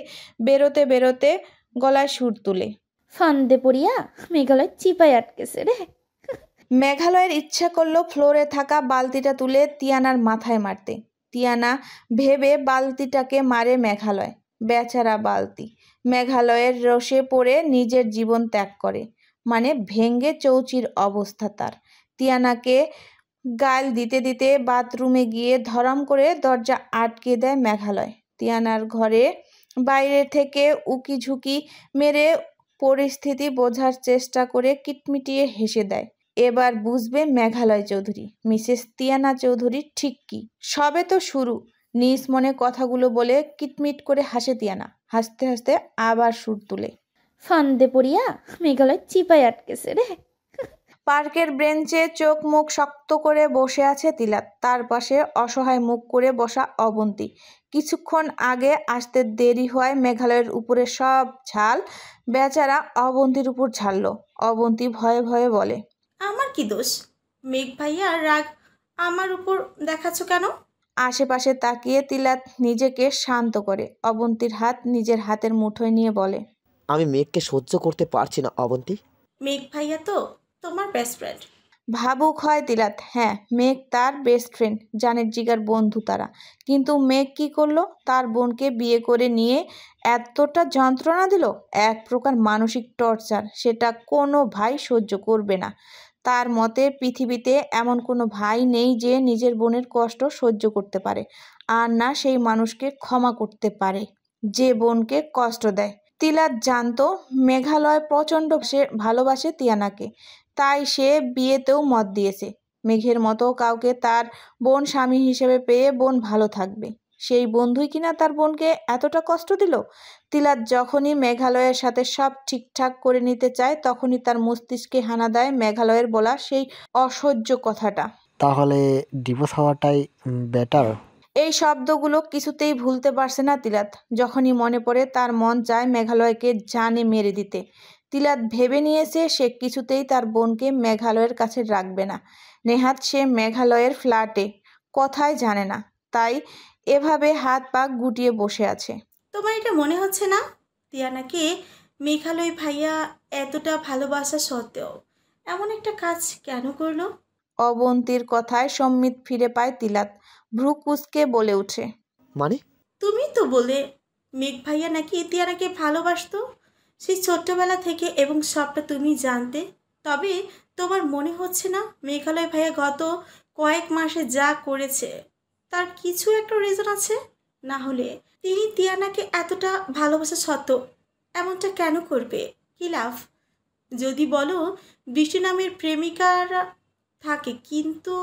বেরোতে বেরোতে গলায় সুর তুলে।
ফান্দে পড়িয়া মেঘালয় চিপায় আটকেছে রে।
মেঘালয়ের ইচ্ছা করলো ফ্লোরে থাকা বালতিটা তুলে তিয়ানার মাথায় মারতে। তিয়ানা ভেবে বালতিটাকে মারে মেঘালয়। বেচারা বালতি। মেঘালয়ের রোষে পড়ে নিজের জীবন ত্যাগ করে। মানে ভেঙ্গে চৌচির অবস্থা তার। তিয়ানাকে গাল দিতে দিতে বাথরুমে গিয়ে ধরাম করে দরজা আটকে দেয় মেঘালয়। তিয়ানার ঘরে বাইরে থেকে উকি ঝুঁকি মেরে পরিস্থিতি বোঝার চেষ্টা করে কিটমিটিয়ে হেসে দেয়। এবার বুঝবে মেঘালয় চৌধুরী, মিসেস তিয়ানা চৌধুরী ঠিক কি। সবে তো শুরু। নিজ মনে কথাগুলো বলে কিটমিট করে হাসে তিয়ানা। হাসতে হাসতে আবার সুর তুলে।
ফান্দে পড়িয়া মেঘালয় চিপায় আটকেছে রে।
পার্কের বেঞ্চে চোখ মুখ শক্ত করে বসে আছে তিলাত। তার পাশে অসহায় মুখ করে বসা অবন্তী। কিছুক্ষণ আগে আসতে দেরি হওয়ায় মেঘালয়ের উপরে সব ঝাল বেচারা অবন্তীর উপর ঝাড়ল। অবন্তী ভয়ে ভয়ে বলে।
আমার কি দোষ? মেঘ ভাইয়া রাগ আমার উপর দেখাচ্ছ কেন?
আশেপাশে তাকিয়ে তিলাত নিজেকে শান্ত করে অবন্তীর হাত নিজের হাতের মুঠোয় নিয়ে বলে।
আমি মেঘকে সহ্য করতে পারছি না অবন্তী।
মেঘ ভাইয়া তো তোমার বেস্ট ফ্রেন্ড।
ভাবুক হয় তিলাত। হ্যাঁ, মেঘ তার বেস্ট ফ্রেন্ড, জানের জিগার বন্ধু তারা। কিন্তু মেঘ কি করলো? তার বোনকে বিয়ে করে নিয়ে এতটা যন্ত্রণা দিল। এক প্রকার মানসিক টর্চার। সেটা কোনো ভাই সহ্য করবে না। তার মতে পৃথিবীতে এমন কোনো ভাই নেই যে নিজের বোনের কষ্ট সহ্য করতে পারে, আর না সেই মানুষকে ক্ষমা করতে পারে যে বোনকে কষ্ট দেয়। তিলাত জানতো মেঘালয় প্রচণ্ড ভালোবাসে তিয়ানাকে, তাই সে বিয়েতেও মত দিয়েছে। মেঘের মতো কাউকে তার বোন স্বামী হিসেবে পেয়ে বোন ভালো থাকবে। সেই বন্ধুই কিনা তার বোনকে এতটা কষ্ট দিল। তিলাত যখনই মেঘালয়ের সাথে সব ঠিকঠাক করে নিতে চায়, তখনই তার মস্তিষ্কে হানা দেয় মেঘালয়ের বলা সেই অসহ্য কথাটা।
তাহলে ডিভোর্স হওয়াটাই বেটার।
এই শব্দগুলো কিছুতেই ভুলতে পারছে না তিলাত। যখনই মনে পড়ে তার মন চায় মেঘালয়কে জানে মেরে দিতে। তিলাত ভেবে নিয়েছে সে কিছুতেই তার বোনকে মেঘালয়ের কাছে রাখবে না। নেহাত সে মেঘালয়ের ফ্ল্যাটে, কথাই জানে না, তাই এভাবে হাত পা গুটিয়ে বসে আছে।
তোমার এটা মনে হচ্ছে না তিয়ানাকে মেঘালয় ভাইয়া এতটা ভালোবাসা সত্ত্বেও এমন একটা কাজ কেন করলো?
অবন্তীর কথায় সম্মিত ফিরে পায় তিলাত, ভ্রু কুঁচকে বলে ওঠে,
মানে?
তুমি তো বলে মেঘ ভাইয়া নাকি তিয়ানাকে ভালোবাসতো সেই ছোট্টবেলা থেকে, এবং সবটা তুমি জানতে। তবে তোমার মনে হচ্ছে না মেঘালয় ভাইয়া গত কয়েক মাসে যা করেছে তার কিছু একটা রিজন আছে? না হলে তিনি তিয়ানাকে এতটা ভালোবাসা সত্ত্বেও এমনটা কেন করবে? কি লাভ? যদি বলো বৃষ্টি নামের প্রেমিকারা থাকে, কিন্তু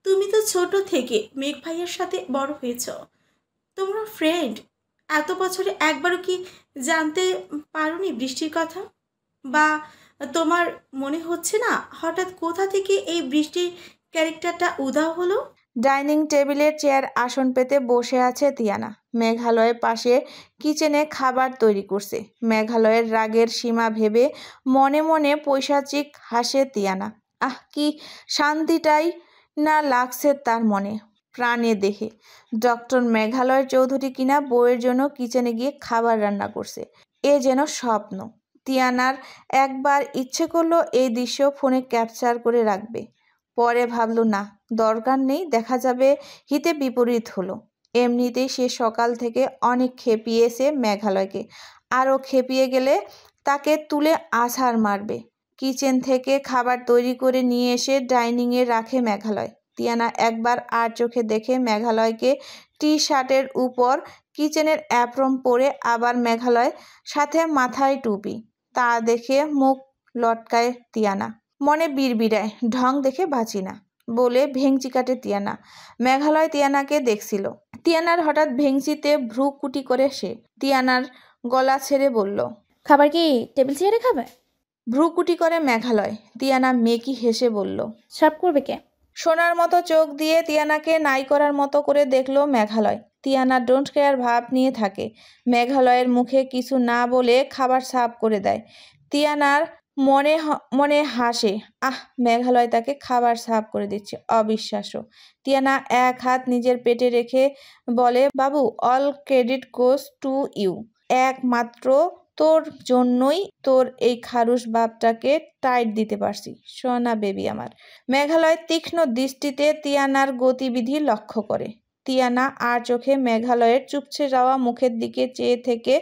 তুমি তো ছোট থেকে মেঘ ভাইয়ের সাথে বড় হয়েছ, তোমরা ফ্রেন্ড। এত বছরে একবারও কি জানতে পারোনি বৃষ্টির কথা? বা তোমার মনে হচ্ছে না হঠাৎ কোথা থেকে এই বৃষ্টির ক্যারেক্টারটা উধাও হলো?
ডাইনিং টেবিলের চেয়ার আসন পেতে বসে আছে তিয়ানা। মেঘালয়ের পাশে কিচেনে খাবার তৈরি করছে। মেঘালয়ের রাগের সীমা ভেবে মনে মনে পৈশাচিক হাসে তিয়ানা। আহ, কি শান্তিটাই না লাগছে তার মনে প্রাণে দেখে। ডক্টর মেঘালয় চৌধুরী কিনা বউয়ের জন্য কিচেনে গিয়ে খাবার রান্না করছে, এ যেন স্বপ্ন। তিয়ানার একবার ইচ্ছে করলো এই দৃশ্য ফোনে ক্যাপচার করে রাখবে, পরে ভাবলো না, দরকার নেই, দেখা যাবে হিতে বিপরীত হলো। এমনিতেই সে সকাল থেকে অনেক খেপিয়েছে মেঘালয়কে, আরও খেপিয়ে গেলে তাকে তুলে আছাড় মারবে। কিচেন থেকে খাবার তৈরি করে নিয়ে এসে ডাইনিংয়ে রাখে মেঘালয়। তিয়ানা একবার আর চোখে দেখে মেঘালয়কে টি শার্টের উপর কিচেনের অ্যাপ্রন পরে, আবার মেঘালয় সাথে মাথায় টুপি, তা দেখে মুখ লটকায় তিয়ানা। মনে বিড়বিড়ায়, ঢং দেখে বাঁচি না বলে ভেংচি কাটে তিয়ানা। মেঘালয় তিয়ানাকে দেখছিল। তিয়ানার হঠাৎ ভেংচিতে ভ্রু কুটি করে সে তিয়ানার গলা ছেড়ে বলল,
খাবার কি টেবিল চেয়ারে খাবে?
ভ্রু কুটি করে মেঘালয়। তিয়ানা মেকি হেসে বলল,
সার্ভ করবে কে?
সোনার মতো চোখ দিয়ে তিয়ানাকে নাই করার মতো করে দেখলো মেঘালয়। তিয়ানা ডোন্ট কেয়ার ভাব নিয়ে থাকে। মেঘালয়ের মুখে কিছু না বলে খাবার সার্ভ করে দেয়। তিয়ানার মনে মনে হাসে, আহ, মেঘালয় তাকে খাবার সার্ভ করে দিচ্ছে, অবিশ্বাস্য। তিয়ানা এক হাত নিজের পেটে রেখে বলে, বাবু, all credit goes to you. একমাত্র তোর জন্যই তোর এই খারুস বাপটাকে টাইট দিতে পারছি, সোনা বেবি আমার। মেঘালয় তীক্ষ্ণ দৃষ্টিতে তিয়ানার গতিবিধি লক্ষ্য করে। তিয়ানা আর চোখে মেঘালয়ের চুপসে যাওয়া মুখের দিকে চেয়ে থেকে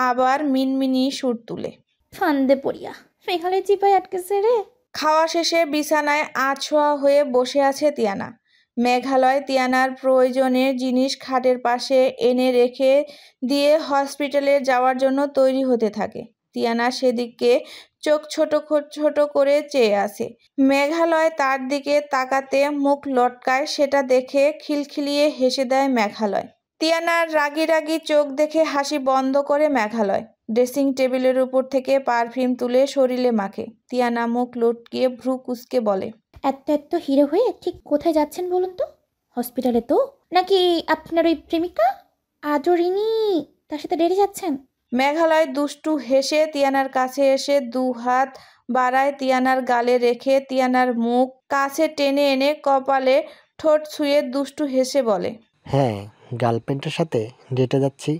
আবার মিনমিনি সুর তুলে,
ফান্দে পড়িয়া মেঘালয় চিপায় আটকেছে রে।
খাওয়া শেষে বিছানায় আছোয়া হয়ে বসে আছে তিয়ানা। মেঘালয় তিয়ানার প্রয়োজনের জিনিস খাটের পাশে এনে রেখে দিয়ে হসপিটালে যাওয়ার জন্য তৈরি হতে থাকে। তিয়ানা সেদিকে চোখ ছোট ছোট করে চেয়ে আছে। মেঘালয় তার দিকে তাকাতে মুখ লটকায়, সেটা দেখে খিলখিলিয়ে হেসে দেয় মেঘালয়। তিয়ানার রাগি রাগি চোখ দেখে হাসি বন্ধ করে মেঘালয় ড্রেসিং টেবিলের উপর থেকে পারফিউম তুলে শরীরে মাখে। তিয়ানা মুখ লটকিয়ে ভ্রু কুঁচকে বলে,
এত হিরো হয়ে ঠিক কোথায় যাচ্ছেন বলুন তো? হসপিটালে তো, নাকি আপনার ওই প্রেমিকা আদরিনী তার সাথে ডেটে যাচ্ছেন?
মেঘালয় দুষ্টু হেসে তিয়ানার কাছে এসে দু হাত বাড়ায় তিয়ানার গালে রেখে তিয়ানার মুখ কাছে টেনে এনে কপালে ঠোঁট ছুঁয়ে দুষ্টু হেসে বলে,
হ্যাঁ, গার্লফ্রেন্ডের সাথে ডেটে যাচ্ছি,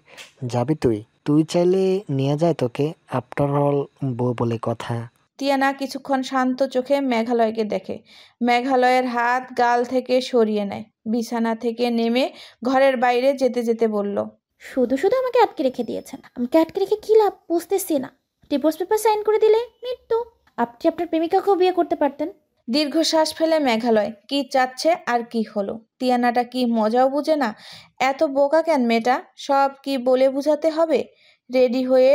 যাবি তুই? তুই চাইলে নিয়ে যায় তোকে, আফটার অল বউ বলে কথা।
তিয়ানা কিছুক্ষণ শান্ত চোখে মেঘালয়কে দেখে। মেঘালয়ের হাত গাল থেকে সরিয়ে নেয়। বিছানা থেকে নেমে ঘরের বাইরে যেতে যেতে বলল,
শুধু শুধু আমাকে আটকে রেখে দিয়েছেন। আমাকে আটকে রেখে কী লাভ বুঝতেছি না। ডিভোর্স পেপার সাইন করে দিলে মৃত্যু। আপনি আপনার প্রেমিকাকেও বিয়ে করতে পারতেন।
দীর্ঘশ্বাস ফেলে মেঘালয় কি চাচ্ছে আর কি হলো। তিয়ানাটা কি মজাও বুঝে না? এত বোকা কেন মেয়েটা? সব কি বলে বুঝাতে হবে? রেডি হয়ে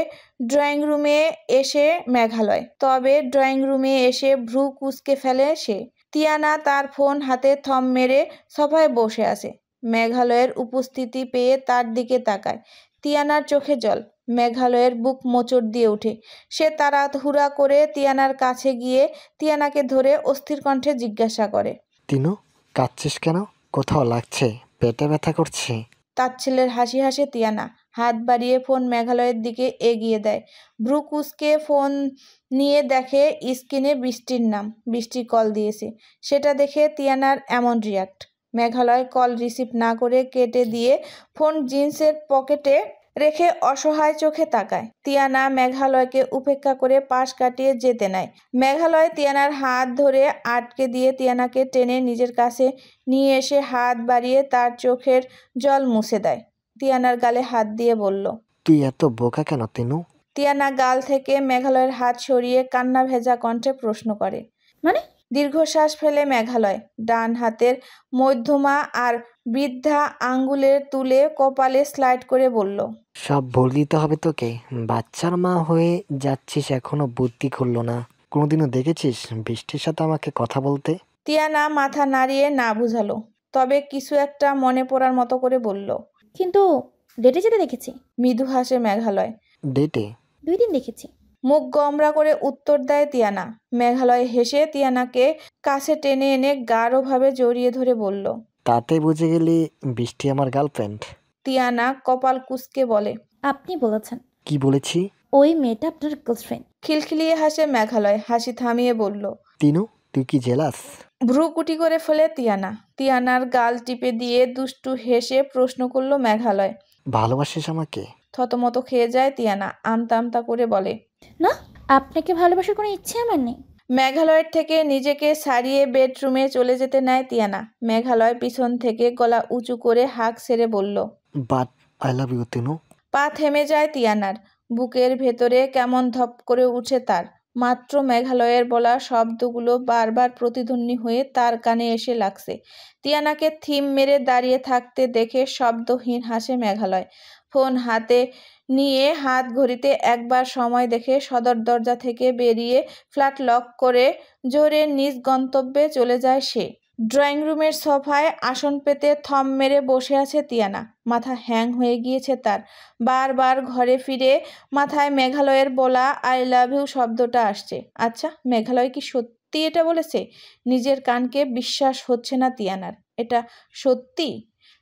ড্রয়িং রুমে এসে মেঘালয়, তবে ড্রয়িং রুমে এসে ভ্রু কুঁচকে ফেলে সে। তিয়ানা তার ফোন হাতে থম মেরে সোফায় বসে আছে। মেঘালয়ের উপস্থিতি পেয়ে তার দিকে তাকায়। তিয়ানার চোখে জল। মেঘালয়ের বুক মোচড় দিয়ে ওঠে। সে তাড়াহুড়া করে তিয়ানার কাছে গিয়ে তিয়ানাকে ধরে অস্থির কণ্ঠে জিজ্ঞাসা করে,
তিনু, কাঁদছিস কেন? কোথাও লাগছে? পেটে ব্যথা করছে?
তার ছেলের হাসি হাসে তিয়ানা। হাত বাড়িয়ে ফোন মেঘালয়ের দিকে এগিয়ে দেয়। ভ্রু কুঁচকে ফোন নিয়ে দেখে স্ক্রিনে বৃষ্টির নাম। বৃষ্টি কল দিয়েছে। সেটা দেখে তিয়ানার এমন রিয়াক্ট। মেঘালয় কল রিসিভ না করে কেটে দিয়ে ফোন জিন্সের পকেটে রেখে অসহায় চোখে তাকায়। তিয়ানা মেঘালয়কে উপেক্ষা করে পাশ কাটিয়ে যেতে নেয়। মেঘালয় তিয়ানার হাত ধরে আটকে দিয়ে তিয়ানাকে টেনে নিজের কাছে নিয়ে এসে হাত বাড়িয়ে তার চোখের জল মুছে দেয়। তিয়ানার গালে হাত দিয়ে বলল,
তুই এত বোকা কেন তিনু?
তিয়ানা গাল থেকে মেঘালয়ের হাত সরিয়ে কান্না ভেজা কণ্ঠে প্রশ্ন করে।
মানে?
দীর্ঘশ্বাস ফেলে মেঘালয় ডান হাতের মধ্যমা আর বৃদ্ধা আঙ্গুলের তুলে কপালে স্লাইড করে বলল,
সব ভুল দিতে হবে তোকে? বাচ্চার মা হয়ে যাচ্ছিস এখনো বুদ্ধি খুললো না? কোনোদিনও দেখেছিস বৃষ্টির সাথে আমাকে কথা বলতে?
তিয়ানা মাথা নাড়িয়ে না বুঝালো, তবে কিছু একটা মনে পড়ার মতো করে বলল।
কিন্তু ডেটে যেতে দেখেছি।
মৃদু হাসে মেঘালয়।
ডেটে?
2 দিন দেখেছি।
মুখ গমরা করে উত্তর দেয় তিয়ানা। মেঘালয় হেসে তিয়ানাকে কাছে টেনে এনে গাঢ়ভাবে জড়িয়ে ধরে বলল,
তাতে বুঝে গেলি বৃষ্টি আমার গার্লফ্রেন্ড?
তিয়ানা কপাল কুঁচকে বলে,
আপনি বলেছেন
কি বলেছি?
ওই মেয়েটা আপনার গার্লফ্রেন্ড।
খিলখিলিয়ে হাসে মেঘালয়। হাসি থামিয়ে বলল,
তিনু তুই কি জেলাস?
ভ্রু কুটি করে ফেলে তিয়ানা। তিয়ানার গাল টিপে দিয়ে দুষ্টু হেসে প্রশ্ন করল মেঘালয়।
ভালোবাসিস আমাকে?
থতমত খেয়ে যায় তিয়ানা। আমতা আমতা করে বলে,
না, আপনাকে ভালোবাসার কোনো ইচ্ছে আমার নেই।
মেঘালয়ের থেকে নিজেকে ছাড়িয়ে বেডরুমে চলে যেতে নেয় তিয়ানা। মেঘালয় পিছন থেকে গলা উঁচু করে হাঁক ছেড়ে বলল,
but I love you Tinu.
পা থেমে যায় তিয়ানার। বুকের ভেতরে কেমন ধপ করে উঠে তার। মাত্র মেঘালয়ের বলা শব্দগুলো বারবার প্রতিধ্বনি হয়ে তার কানে এসে লাগছে। তিয়ানাকে থিম মেরে দাঁড়িয়ে থাকতে দেখে শব্দহীন হাসে মেঘালয়। ফোন হাতে নিয়ে হাত ঘড়িতে একবার সময় দেখে সদর দরজা থেকে বেরিয়ে ফ্ল্যাট লক করে জোরে নিজ গন্তব্যে চলে যায় সে। ড্রয়িং রুমের সোফায় আসন পেতে থম মেরে বসে আছে তিয়ানা। মাথা হ্যাং হয়ে গিয়েছে তার। বারবার ঘরে ফিরে মাথায় মেঘালয়ের বলা আই লাভ ইউ শব্দটা আসছে। আচ্ছা, মেঘালয় কি সত্যি এটা বলেছে? নিজের কানকে বিশ্বাস হচ্ছে না তিয়ানার। এটা সত্যি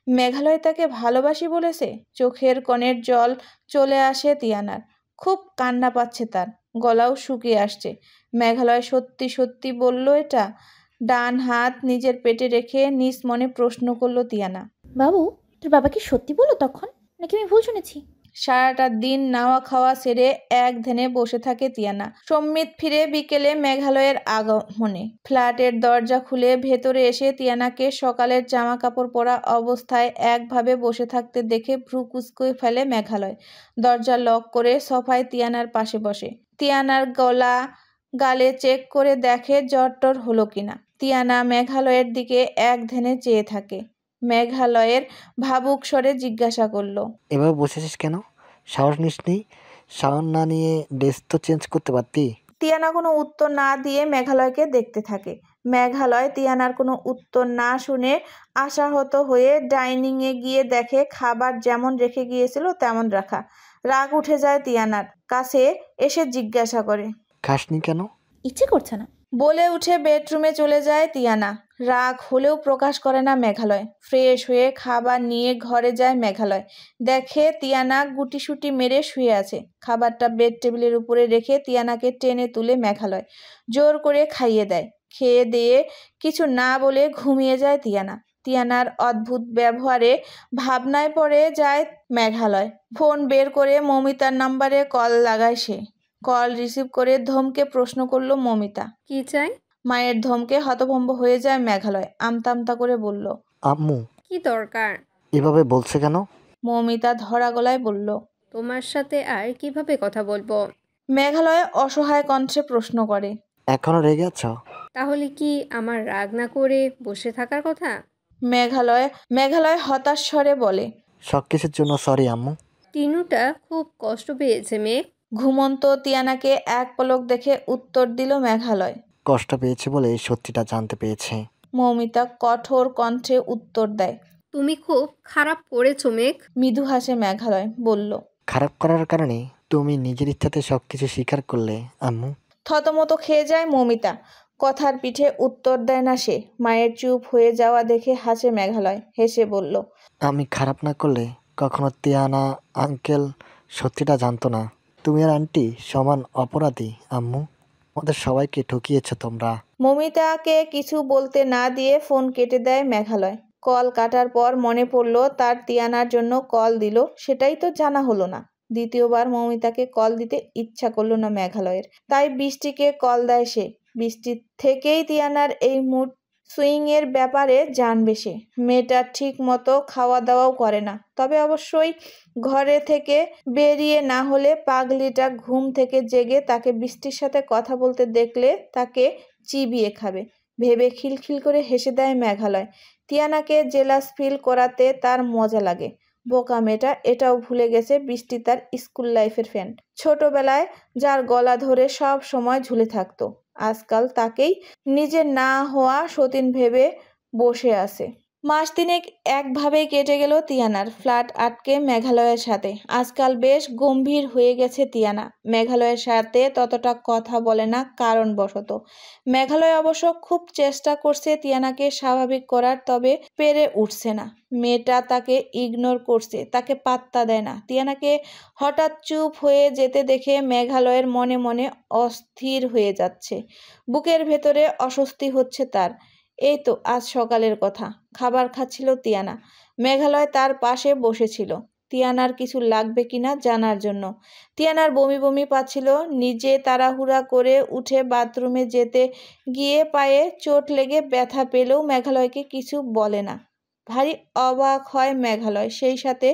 মেঘালয় তাকে ভালোবাসি বলেছে? চোখের কোণের জল চলে আসে তিয়ানার। খুব কান্না পাচ্ছে তার, গলাও শুকিয়ে আসছে। মেঘালয় সত্যি সত্যি বলল এটা? ডান হাত নিজের পেটে রেখে নিজ মনে প্রশ্ন করল তিয়ানা।
বাবু, তোর বাবা কি সত্যি বললো তখন, নাকি আমি ভুল শুনেছি?
সারাটা দিন নাওয়া খাওয়া সেরে এক ধ্যানে বসে থাকে তিয়ানা। সম্মিত ফিরে বিকেলে মেঘালয়ের আগমনে ফ্ল্যাটের দরজা খুলে ভেতরে এসে তিয়ানাকে সকালের জামা কাপড় পরা অবস্থায় একভাবে বসে থাকতে দেখে ভ্রু কুঁচকে ফেলে মেঘালয়। দরজা লক করে সোফায় তিয়ানার পাশে বসে। তিয়ানার গালে চেক করে দেখে জ্বর টর হলো কিনা। তিয়ানা মেঘালয়ের দিকে এক ধ্যানে চেয়ে থাকে। মেঘালয়ের ভাবুক স্বরে জিজ্ঞাসা করল,
এভাবে বসেছিস কেন? শাওয়ার নিসনি? শাওয়ার না নিয়ে ড্রেস তো চেঞ্জ করতে পারতি।
তিয়ানা কোনো উত্তর না দিয়ে মেঘালয়কে দেখতে থাকে। মেঘালয় তিয়ানার কোনো উত্তর না শুনে আশাহত হয়ে ডাইনিংয়ে গিয়ে দেখে খাবার যেমন রেখে গিয়েছিল তেমন রাখা। রাগ উঠে যায় তিয়ানার। কাছে এসে জিজ্ঞাসা করে,
খাসনি কেন?
ইচ্ছে করছে না।
বলে উঠে বেডরুমে চলে যায় তিয়ানা। রাগ হলেও প্রকাশ করে না মেঘালয়। ফ্রেশ হয়ে খাবার নিয়ে ঘরে যায় মেঘালয়। দেখে তিয়ানা গুটিসুটি মেরে শুয়ে আছে। খাবারটা বেড টেবিলের উপরে রেখে তিয়ানাকে টেনে তুলে মেঘালয় জোর করে খাইয়ে দেয়। খেয়ে দিয়ে কিছু না বলে ঘুমিয়ে যায় তিয়ানা। তিয়ানার অদ্ভুত ব্যবহারে ভাবনায় পড়ে যায় মেঘালয়। ফোন বের করে মমিতার নাম্বারে কল লাগায় সে। কল রিসিভ করে ধমকে প্রশ্ন করল মমিতা।
কি চাই?
মায়ের ধমকে হতভম্ব হয়ে যায় মেঘালয়। আমতা আমতা করে বলল,
আম্মু
কি দরকার?
এভাবে বলছে কেন?
মমিতা ধরা গলায় বলল।
তোমার সাথে আর কিভাবে কথা বলবো?
মেঘালয় অসহায় কণ্ঠে প্রশ্ন করে,
এখনো রেগে আছো?
তাহলে কি আমার রাগ না করে বসে থাকার কথা?
মেঘালয় হতাশ স্বরে বলে,
সব কিছুর জন্য সরি আম্মু।
টিনুটা খুব কষ্ট পেয়েছে মেঘ।
ঘুমন্ত তিয়ানাকে এক পলক দেখে উত্তর দিল মেঘালয়।
কষ্ট পেয়েছে বলে এই সত্যিটা জানতে পেরেছে।
মৌমিতা কঠোর কণ্ঠে উত্তর দেয়।
তুমি খুব খারাপ করেছো মেঘ।
মৃদু হাসে মেঘালয় বলল,
খারাপ করার কারণে তুমি নিজের ইচ্ছাতে সবকিছু স্বীকার করলে আম্মু।
থতমত খেয়ে যায় মৌমিতা। কথার পিঠে উত্তর দেয় না সে। মায়ের চুপ হয়ে যাওয়া দেখে হাসে মেঘালয়। হেসে বলল,
আমি খারাপ না করলে কখনো তিয়ানা আঙ্কেল সত্যিটা জানতো না। তুমি আর আন্টি সমান অপরাধী আম্মু। আমাদের সবাইকে ঠকিয়েছো তোমরা।
মমিতাকে কিছু বলতে না দিয়ে ফোন কেটে দেয় মেঘালয়। কল কাটার পর মনে পড়ল তার তিয়ানার জন্য কল দিল, সেটাই তো জানা হলো না। দ্বিতীয়বার মমিতাকে কল দিতে ইচ্ছা করলো না মেঘালয়ের, তাই বৃষ্টিকে কল দেয় সে। বৃষ্টির থেকেই তিয়ানার এই মুড সুইং এর ব্যাপারে জানবে সে। মেয়েটা ঠিক মতো খাওয়া দাওয়াও করে না, তবে অবশ্যই ঘরে থেকে বেরিয়ে না হলে পাগলিটা ঘুম থেকে জেগে তাকে বৃষ্টির সাথে কথা বলতে দেখলে তাকে চিবিয়ে খাবে ভেবে খিলখিল করে হেসে দেয় মেঘালয়। তিয়ানাকে জেলাস ফিল করাতে তার মজা লাগে। বোকা মেয়েটা এটাও ভুলে গেছে বৃষ্টি তার স্কুল লাইফের ফ্রেন্ড, ছোটবেলায় যার গলা ধরে সব সময় ঝুলে থাকতো। আজকাল তাকেই নিজের না হওয়া সতীন ভেবে বসে আছে। মাস তিনেক একভাবেই কেটে গেল তিয়ানার ফ্ল্যাট আটকে মেঘালয়ের সাথে। আজকাল বেশ গম্ভীর হয়ে গেছে তিয়ানা। মেঘালয়ের সাথে ততটা কথা বলে না কারণবশত। মেঘালয় অবশ্য খুব চেষ্টা করছে তিয়ানাকে স্বাভাবিক করার, তবে পেরে উঠছে না। মেয়েটা তাকে ইগনোর করছে, তাকে পাত্তা দেয় না। তিয়ানাকে হঠাৎ চুপ হয়ে যেতে দেখে মেঘালয়ের মনে মনে অস্থির হয়ে যাচ্ছে। বুকের ভেতরে অস্বস্তি হচ্ছে তার। এই তো আজ সকালের কথা, খাবার খাচ্ছিল তিয়ানা। মেঘালয় তার পাশে বসেছিল তিয়ানার কিছু লাগবে কিনা জানার জন্য। তিয়ানার বমি বমি পাচ্ছিল। নিজে তাড়াহুড়া করে উঠে বাথরুমে যেতে গিয়ে পায়ে চোট লেগে ব্যথা পেলেও মেঘালয়কে কিছু বলে না। ভারী অবাক হয় মেঘালয়, সেই সাথে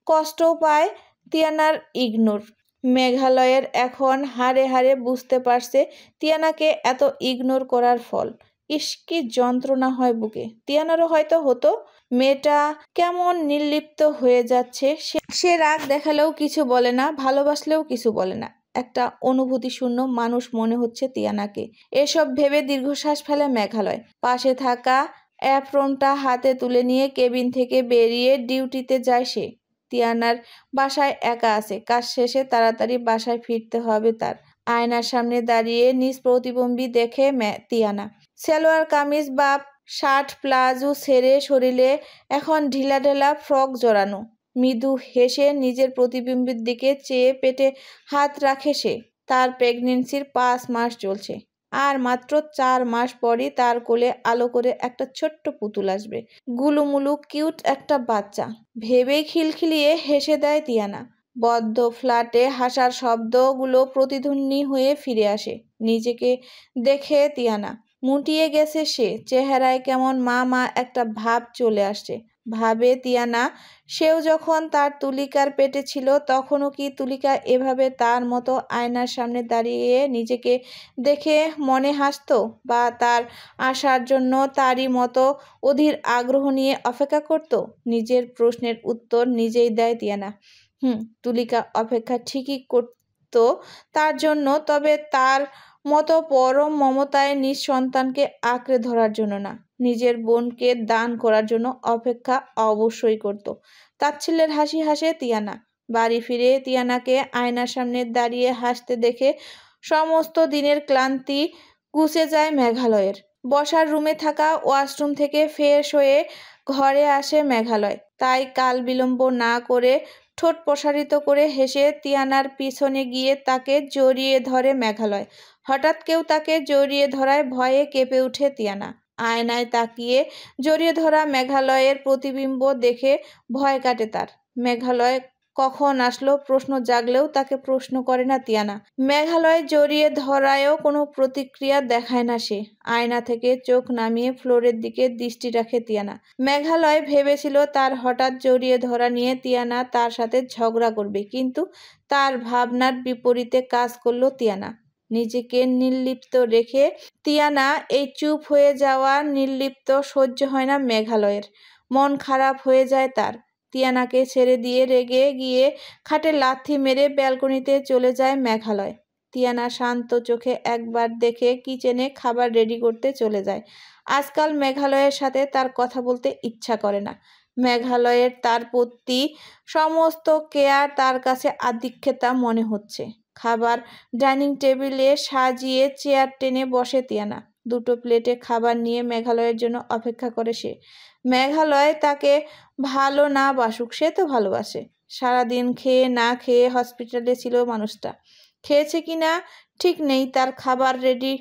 কষ্টও পায় তিয়ানার ইগনোর। মেঘালয়ের এখন হাড়ে হাড়ে বুঝতে পারছে তিয়ানাকে এত ইগনোর করার ফল। ইস কি যন্ত্রণা হয় বুকে। তিয়ানারও হয়তো হতো। মেয়েটা কেমন নির্লিপ্ত হয়ে যাচ্ছে। সে রাগ দেখালেও কিছু বলে না, ভালোবাসলেও কিছু বলে না। একটা অনুভূতি শূন্য মানুষ মনে হচ্ছে তিয়ানাকে। এসব ভেবে দীর্ঘশ্বাস ফেলে মেঘালয়। পাশে থাকা অ্যাপ্রনটা হাতে তুলে নিয়ে কেবিন থেকে বেরিয়ে ডিউটিতে যায় সে। তিয়ানার বাসায় একা আছে, কাজ শেষে তাড়াতাড়ি বাসায় ফিরতে হবে তার। আয়নার সামনে দাঁড়িয়ে নিজ প্রতিবিম্ব দেখে তিয়ানা। সালোয়ার কামিজ বা শার্ট প্লাজো ছেড়ে শরীরে এখন ঢিলাঢালা ফ্রক জড়ানো। মৃদু হেসে নিজের প্রতিবিম্বের দিকে চেয়ে পেটে হাত রাখে সে। তার প্রেগনেন্সির 5 মাস চলছে, আর মাত্র 4 মাস পরই তার কোলে আলো করে একটা ছোট্ট পুতুল আসবে। গুলুমুলু কিউট একটা বাচ্চা ভেবেই খিলখিলিয়ে হেসে দেয় তিয়ানা। বদ্ধ ফ্ল্যাটে হাসার শব্দগুলো প্রতিধ্বনি হয়ে ফিরে আসে। নিজেকে দেখে তিয়ানা মুটিয়ে গেছে সে। চেহারায় কেমন মা মা একটা ভাব চলে আসছে। ভাবে তিয়ানা সেও যখন তার তুলিকার পেটে ছিল তখনও কি তুলিকা এভাবে তার মতো আয়নার সামনে দাঁড়িয়ে নিজেকে দেখে মনে হাসতো, বা তার আসার জন্য তারই মতো অধীর আগ্রহ নিয়ে অপেক্ষা করত? নিজের প্রশ্নের উত্তর নিজেই দেয় তিয়ানা। তুলিকা অপেক্ষা ঠিকই করত তার জন্য, তবে তার মতো পরম মমতায় নিজ সন্তানকে আঁকড়ে ধরার জন্য না, নিজের বোনকে দান করার জন্য অপেক্ষা অবশ্যই করত। তাচ্ছিল্যের হাসি হাসে তিয়ানা। বাড়ি ফিরে তিয়ানাকে আয়নার সামনে দাঁড়িয়ে হাসতে দেখে সমস্ত দিনের ক্লান্তি ঘুচে যায় মেঘালয়ের। বসার রুমে থাকা ওয়াশরুম থেকে ফ্রেশ হয়ে ঘরে আসে মেঘালয়। তাই কাল বিলম্ব না করে ঠোঁট প্রসারিত করে হেসে তিয়ানার পিছনে গিয়ে তাকে জড়িয়ে ধরে মেঘালয়। হঠাৎ কেউ তাকে জড়িয়ে ধরায় ভয়ে কেঁপে ওঠে তিয়ানা। আয়নায় তাকিয়ে জড়িয়ে ধরা মেঘালয়ের প্রতিবিম্ব দেখে ভয় কাটে তার। মেঘালয় কখন আসলো প্রশ্ন জাগলেও তাকে প্রশ্ন করে না তিয়ানা। মেঘালয় জড়িয়ে ধরায়ও কোনো প্রতিক্রিয়া দেখায় না সে। আয়না থেকে চোখ নামিয়ে ফ্লোরের দিকে দৃষ্টি রাখে তিয়ানা। মেঘালয় ভেবেছিল তার হঠাৎ জড়িয়ে ধরা নিয়ে তিয়ানা তার সাথে ঝগড়া করবে, কিন্তু তার ভাবনার বিপরীতে কাজ করলো তিয়ানা। নিজেকে নির্লিপ্ত রেখে তিয়ানা এই চুপ হয়ে যাওয়া নির্লিপ্ত সহ্য হয় না মেঘালয়ের। মন খারাপ হয়ে যায় তার। তিয়ানাকে ছেড়ে দিয়ে রেগে গিয়ে খাটে লাথি মেরে ব্যালকনিতে চলে যায় মেঘালয়। তিয়ানা শান্ত চোখে একবার দেখে কিচেনে খাবার রেডি করতে চলে যায়। আজকাল মেঘালয়ের সাথে তার কথা বলতে ইচ্ছা করে না। মেঘালয়ের তার প্রতি সমস্ত কেয়ার তার কাছে আধিক্যতা মনে হচ্ছে। খাবার ডাইনিং টেবিলে সাজিয়ে চেয়ার টেনে বসে তিয়ানা। দুটো প্লেটে খাবার নিয়ে মেঘালয়ের জন্য অপেক্ষা করে সে। মেঘালয় তাকে ভালো না বাসুক, সে তো ভালোবাসে। সারাদিন খেয়ে না খেয়ে হসপিটালে ছিল মানুষটা। খেয়েছে কিনা ঠিক নেই, তার খাবার রেডি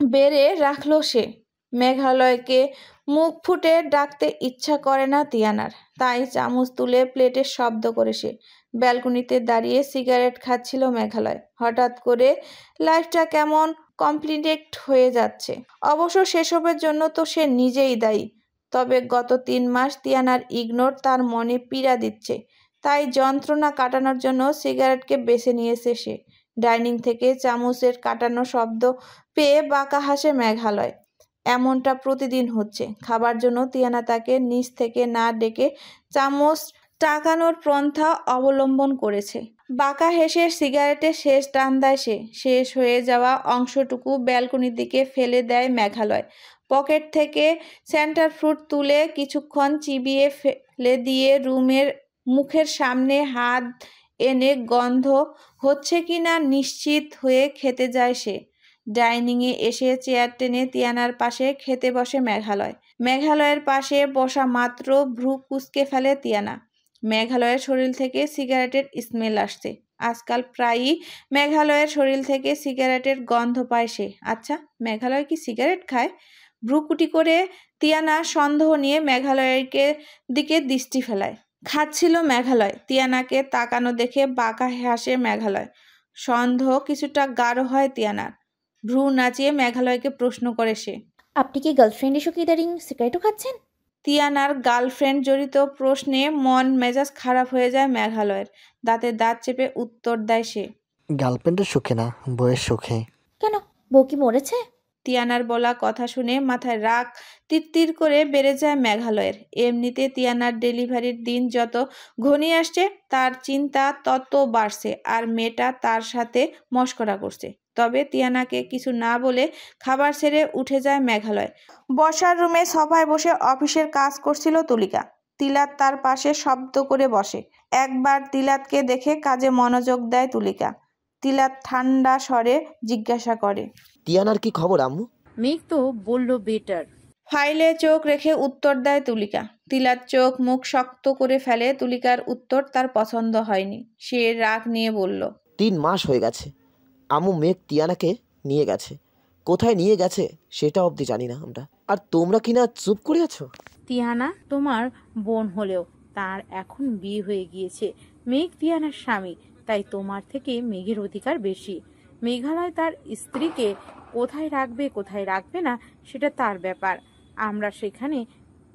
বেড়ে রাখলো সে। মেঘালয়কে মুখ ফুটে ডাকতে ইচ্ছা করে না তিয়ানার, তাই চামচ তুলে প্লেটের শব্দ করে সে। ব্যালকনিতে দাঁড়িয়ে সিগারেট খাচ্ছিল মেঘালয়। হঠাৎ করে লাইফটা কেমন কমপ্লিকেট হয়ে যাচ্ছে। অবশ্য সেসবের জন্য তো সে নিজেই দায়ী। তবে গত 3 মাস তিয়ানার ইগনোর তার মনে পীড়া দিচ্ছে, তাই যন্ত্রণা কাটানোর জন্য সিগারেটকে বেছে নিয়েছে সে। ডাইনিং থেকে চামচের কাটানো শব্দ পেয়ে বাঁকা হাসে মেঘালয়। এমনটা প্রতিদিন হচ্ছে। খাবার জন্য তিয়ানা তাকে নিচ থেকে না ডেকে চামচ টাকানোর পন্থা অবলম্বন করেছে। বাঁকা হেসে সিগারেটের শেষ টান দেয় সে। শেষ হয়ে যাওয়া অংশটুকু ব্যালকনির দিকে ফেলে দেয় মেঘালয়। পকেট থেকে সেন্টার ফ্রুট তুলে কিছুক্ষণ চিবিয়ে ফেলে দিয়ে রুমের মুখের সামনে হাত এনে গন্ধ হচ্ছে কিনা নিশ্চিত হয়ে খেতে যায় সে। ডাইনিংয়ে এসে চেয়ার টেনে তিয়ানার পাশে খেতে বসে মেঘালয়। মেঘালয়ের পাশে বসা মাত্র ভ্রু কুঁচকে ফেলে তিয়ানা। মেঘালয়ের শরীর থেকে সিগারেটের স্মেল আসছে। আজকাল প্রায়ই মেঘালয়ের শরীর থেকে সিগারেটের গন্ধ পায় সে। আচ্ছা, মেঘালয় কি সিগারেট খায়? ভ্রুকুটি করে তিয়ানা সন্দেহ নিয়ে মেঘালয়ের দিকে দৃষ্টি ফেলায়। খাচ্ছিল মেঘালয়। তিয়ানাকে তাকানো দেখে বাঁকা হাসে মেঘালয়। সন্দেহ কিছুটা গাঢ় হয় তিয়ানার। ভ্রু নাচিয়ে মেঘালয়কে প্রশ্ন করে সে।
আপনি কি গার্লফ্রেন্ড এসে কি ইদারিং সিগারেটও খাচ্ছেন?
তিয়ানার গার্লফ্রেন্ড জড়িত প্রশ্নে মন মেজাজ খারাপ হয়ে যায় মেঘালয়ের। দাঁতে দাঁত চেপে উত্তর দেয় সে।
গার্লফ্রেন্ডের সুখে না, বইয়ের সুখে।
কেন, বউ কি মরেছে?
তিয়ানার বলা কথা শুনে মাথায় রাগ তিরতির করে বেড়ে যায় মেঘালয়ের। এমনিতে তিয়ানার ডেলিভারির দিন যত ঘনিয়ে আসছে তার চিন্তা তত বাড়ছে, আর মেয়েটা তার সাথে মশকরা করছে। তবে তিয়ানাকে কিছু না বলে খাবার ছেড়ে উঠে যায় মেঘালয়। বসার রুমে সোফায় বসে অফিসের কাজ করছিল তুলিকা। তিলাত তার পাশে শব্দ করে বসে। একবার তিলাতকে দেখে কাজে মনোযোগ দেয় তুলিকা। তিলাত ঠান্ডা স্বরে জিজ্ঞাসা করে,
তিয়ানার কি খবর আম্মু?
মেঘ তো বললো বেটার।
ফাইলে চোখ রেখে উত্তর দেয় তুলিকা। তিলাত চোখ মুখ শক্ত করে ফেলে। তুলিকার উত্তর তার পছন্দ হয়নি। সে রাগ নিয়ে বলল,
3 মাস হয়ে গেছে আম্মু মেঘ তিয়ানাকে নিয়ে গেছে। কোথায় নিয়ে গেছে সেটা অবধি জানি না আমরা। আর তোমরা কিনা চুপ করে আছো।
তিয়ানা তোমার বোন হলেও তার এখন বিয়ে হয়ে গিয়েছে। মেঘ তিয়ানার স্বামী, তাই তোমার থেকে মেঘের অধিকার বেশি। মেঘালয় তার স্ত্রীকে কোথায় রাখবে কোথায় রাখবে না সেটা তার ব্যাপার। আমরা সেখানে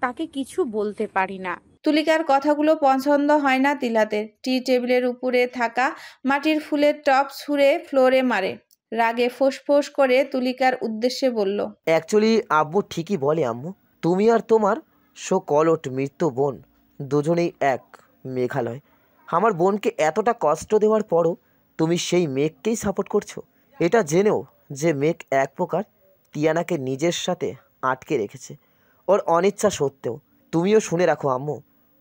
তাকে কিছু বলতে পারি না।
তুলিকার কথাগুলো পছন্দ হয় না তিলাতের। টি টেবিলের উপরে থাকা মাটির ফুলের টপ ছুঁড়ে ফ্লোরে মারে। রাগে ফোঁস করে তুলিকার উদ্দেশ্যে বলল,
অ্যাকচুয়ালি আব্বু ঠিকই বলে আম্মু। তুমি আর তোমার কলট মৃত্যু বোন দুজনেই এক। মেঘালয় আমার বোনকে এতটা কষ্ট দেওয়ার পরও তুমি সেই মেঘকেই সাপোর্ট করছো, এটা জেনেও যে মেঘ এক প্রকার তিয়ানাকে নিজের সাথে আটকে রেখেছে ওর অনিচ্ছা সত্ত্বেও। তুমিও শুনে রাখো আম্মু,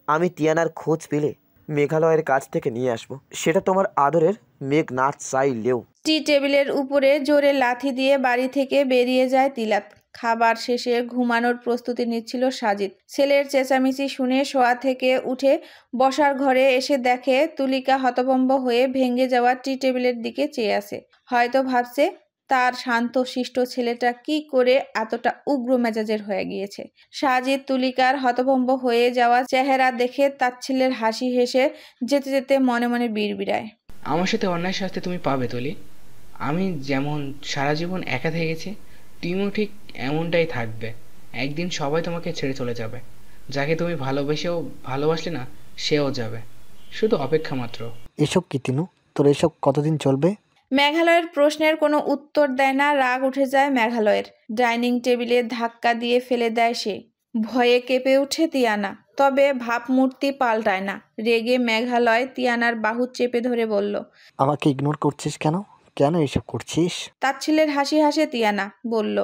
আমি তিয়ানার খোঁজ পেলে মেঘালয়ের কাছ থেকে নিয়ে আসবো, সেটা তোমার আদরের মেঘ না চাইলেও।
টি টেবিলের উপরে জোরে লাথি দিয়ে বাড়ি থেকে বেরিয়ে যায় তিলাত। খাবার শেষে ঘুমানোর প্রস্তুতি নিচ্ছিল সাজিদ। ছেলের চেঁচামেচি শুনে শোয়া থেকে উঠে বসার ঘরে এসে দেখে তুলিকা হতভম্ব হয়ে ভেঙে যাওয়া টি টেবিলের দিকে চেয়ে আছে। হয়তো ভাবছে তার শান্ত শিষ্ট ছেলেটা কি করে এতটা উগ্র মেজাজের হয়ে গিয়েছে। সাজিদ তুলিকার হতভম্ব হয়ে যাওয়া চেহারা দেখে তাচ্ছিল্যের হাসি হেসে যেতে যেতে মনে মনে বিড়বিড়ায়,
আমার সাথে অন্যায় শাস্তি তুমি পাবে তুলি। আমি যেমন সারা জীবন একা থেকে গেছি, তুমিও ঠিক এমনটাই থাকবে। একদিন সবাই তোমাকে ছেড়ে চলে যাবে। যাকে তুমি ভালোবেসেও ভালোবাসলে না সেও যাবে, শুধু অপেক্ষা মাত্র।
এসব কি তিনু, তোর এসব কতদিন চলবে?
মেঘালয়ের প্রশ্নের কোনো উত্তর দেয় না। রাগ উঠে যায় মেঘালয়ের। ডাইনিং টেবিলে ধাক্কা দিয়ে ফেলে দেয় সে। ভয়ে কেঁপে উঠে তিয়ানা, তবে ভাবমূর্তি পাল্টায় না। রেগে মেঘালয় তিয়ানার বাহু চেপে ধরে বলল,
আমাকে ইগনোর করছিস কেন? কেন এসব করছিস?
তাচ্ছিল্যের হাসি হাসে তিয়ানা বলল,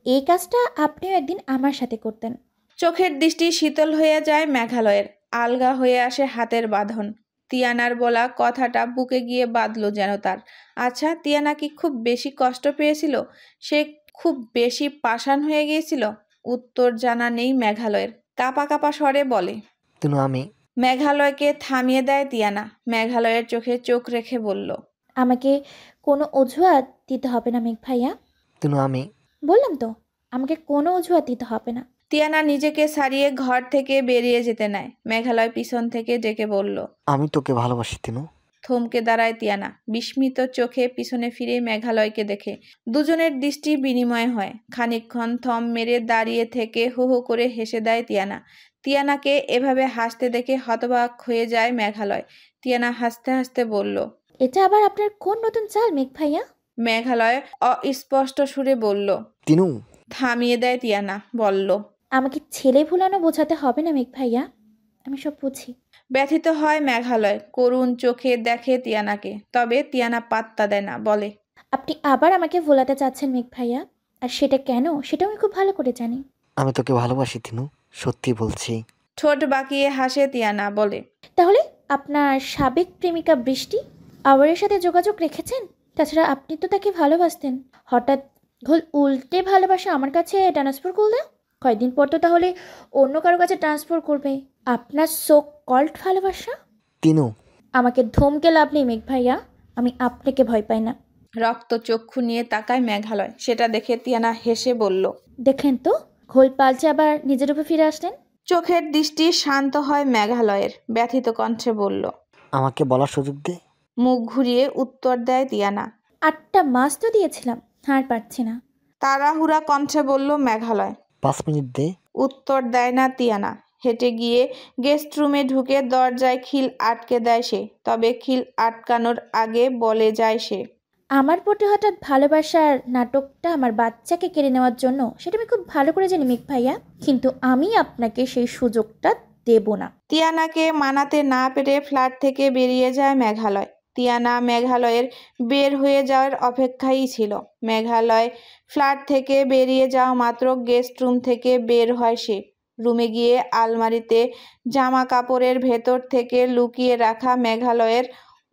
এই কাজটা আপনিও একদিন আমার সাথে করতেন।
চোখের দৃষ্টি শীতল হয়ে যায় মেঘালয়ের। আলগা হয়ে আসে হাতের বাঁধন। তিয়ানার বলা কথাটা বুকে গিয়ে বাঁধল যেন তার। আচ্ছা, তিয়ানা কি খুব বেশি কষ্ট পেয়েছিল? সে খুব বেশি পাষাণ হয়ে গিয়েছিল? উত্তর জানা নেই মেঘালয়ের। কাঁপা কাঁপা স্বরে বলে।
তিনু আমি
মেঘালয়কে থামিয়ে দেয় তিয়ানা। মেঘালয়ের চোখে চোখ রেখে বলল।
আমাকে কোনো অজুহাত দিতে হবে না মেঘ ভাইয়া।
তিনু আমি
বললাম তো, আমাকে কোনো অজুহাত দিতে হবে না।
তিয়ানা নিজেকে সারিয়ে ঘর থেকে বেরিয়ে যেতে নেয়। মেঘালয় পিছন থেকে ডেকে বলল।
আমি তোকে ভালোবাসি তিনু।
থমকে দাঁড়ায় তিয়ানা, বিস্মিত চোখে পিছনে ফিরে মেঘালয়কে দেখে। দুজনের দৃষ্টি বিনিময় হয়। খানিকক্ষণ থম মেরে দাঁড়িয়ে থেকে হো হো করে হেসে দেয় তিয়ানা। তিয়ানাকে এভাবে হাসতে দেখে হতবাক হয়ে যায় মেঘালয়। তিয়ানা হাসতে হাসতে বলল।
এটা আবার আপনার কোন নতুন চাল মেঘ ভাইয়া?
মেঘালয় অস্পষ্ট সুরে বলল।
তিনু
থামিয়ে দেয় তিয়ানা, বলল।
আমাকে ছেলে ভুলানো বোঝাতে হবে না মেঘ ভাইয়া, আমি সব বুঝি।
ব্যথিত হয় মেঘালয়, করুণ চোখে দেখে তিয়ানাকে। তবে তিয়ানা পাত্তা দেয় না, বলে।
আপনি আবার আমাকে ভোলাতে চাচ্ছেন মেঘ ভাইয়া, আর সেটা কেন সেটা আমি খুব ভালো করে জানি।
আমি তোকে ভালোবাসি তিনু, সত্যি বলছি।
ঠোঁট বাঁকিয়ে হাসে তিয়ানা, বলে।
তাহলে আপনার সাবেক প্রেমিকা বৃষ্টি আওয়ারের সাথে যোগাযোগ রেখেছেন? তাছাড়া আপনি তো তাকে ভালোবাসতেন, হঠাৎ ঘোল উল্টে ভালোবাসা আমার কাছে ট্রান্সফার করলে কয়েকদিন পর তো তাহলে অন্য কারো কাছে ট্রান্সফার করবে আপনার সো কল্ড ভালোবাসা।
তিনু
আমাকে ধমকে লাভ নেই মেঘ ভাইয়া, আমি আপনাকে ভয় পাই না।
রক্ত চক্ষু নিয়ে তাকায় মেঘালয়। সেটা দেখে তিয়ানা হেসে বলল।
দেখেন তো, ঘোল পাল্টে আবার নিজের উপর ফিরে আসলেন।
চোখের দৃষ্টি শান্ত হয় মেঘালয়ের। ব্যথিত কণ্ঠে বলল।
আমাকে বলার সুযোগ দে।
মুখ ঘুরিয়ে উত্তর দেয় তিয়ানা।
8টা মাস তো দিয়েছিলাম, আর পারছি না।
তাড়াহুড়া কণ্ঠে বলল মেঘালয়।
5 মিনিট দে।
উত্তর দেয় না তিয়ানা। হেঁটে গিয়ে গেস্ট রুমে ঢুকে দরজায় খিল আটকে দেয় সে। তবে খিল আটকানোর আগে বলে যায় সে।
আমার প্রতি হঠাৎ ভালোবাসার নাটকটা আমার বাচ্চাকে কেড়ে নেওয়ার জন্য, সেটা আমি খুব ভালো করে জানি মেঘ ভাইয়া, কিন্তু আমি আপনাকে সেই সুযোগটা দেব না।
তিয়ানাকে মানাতে না পেরে ফ্ল্যাট থেকে বেরিয়ে যায় মেঘালয়। তিয়ানা মেঘালয়ের বের হয়ে যাওয়ার অপেক্ষায় ছিল। মেঘালয় ফ্ল্যাট থেকে বেরিয়ে যাওয়া মাত্র গেস্ট রুম থেকে বের হয় সে। রুমে গিয়ে আলমারিতে জামা কাপড়ের ভেতর থেকে লুকিয়ে রাখা মেঘালয়ের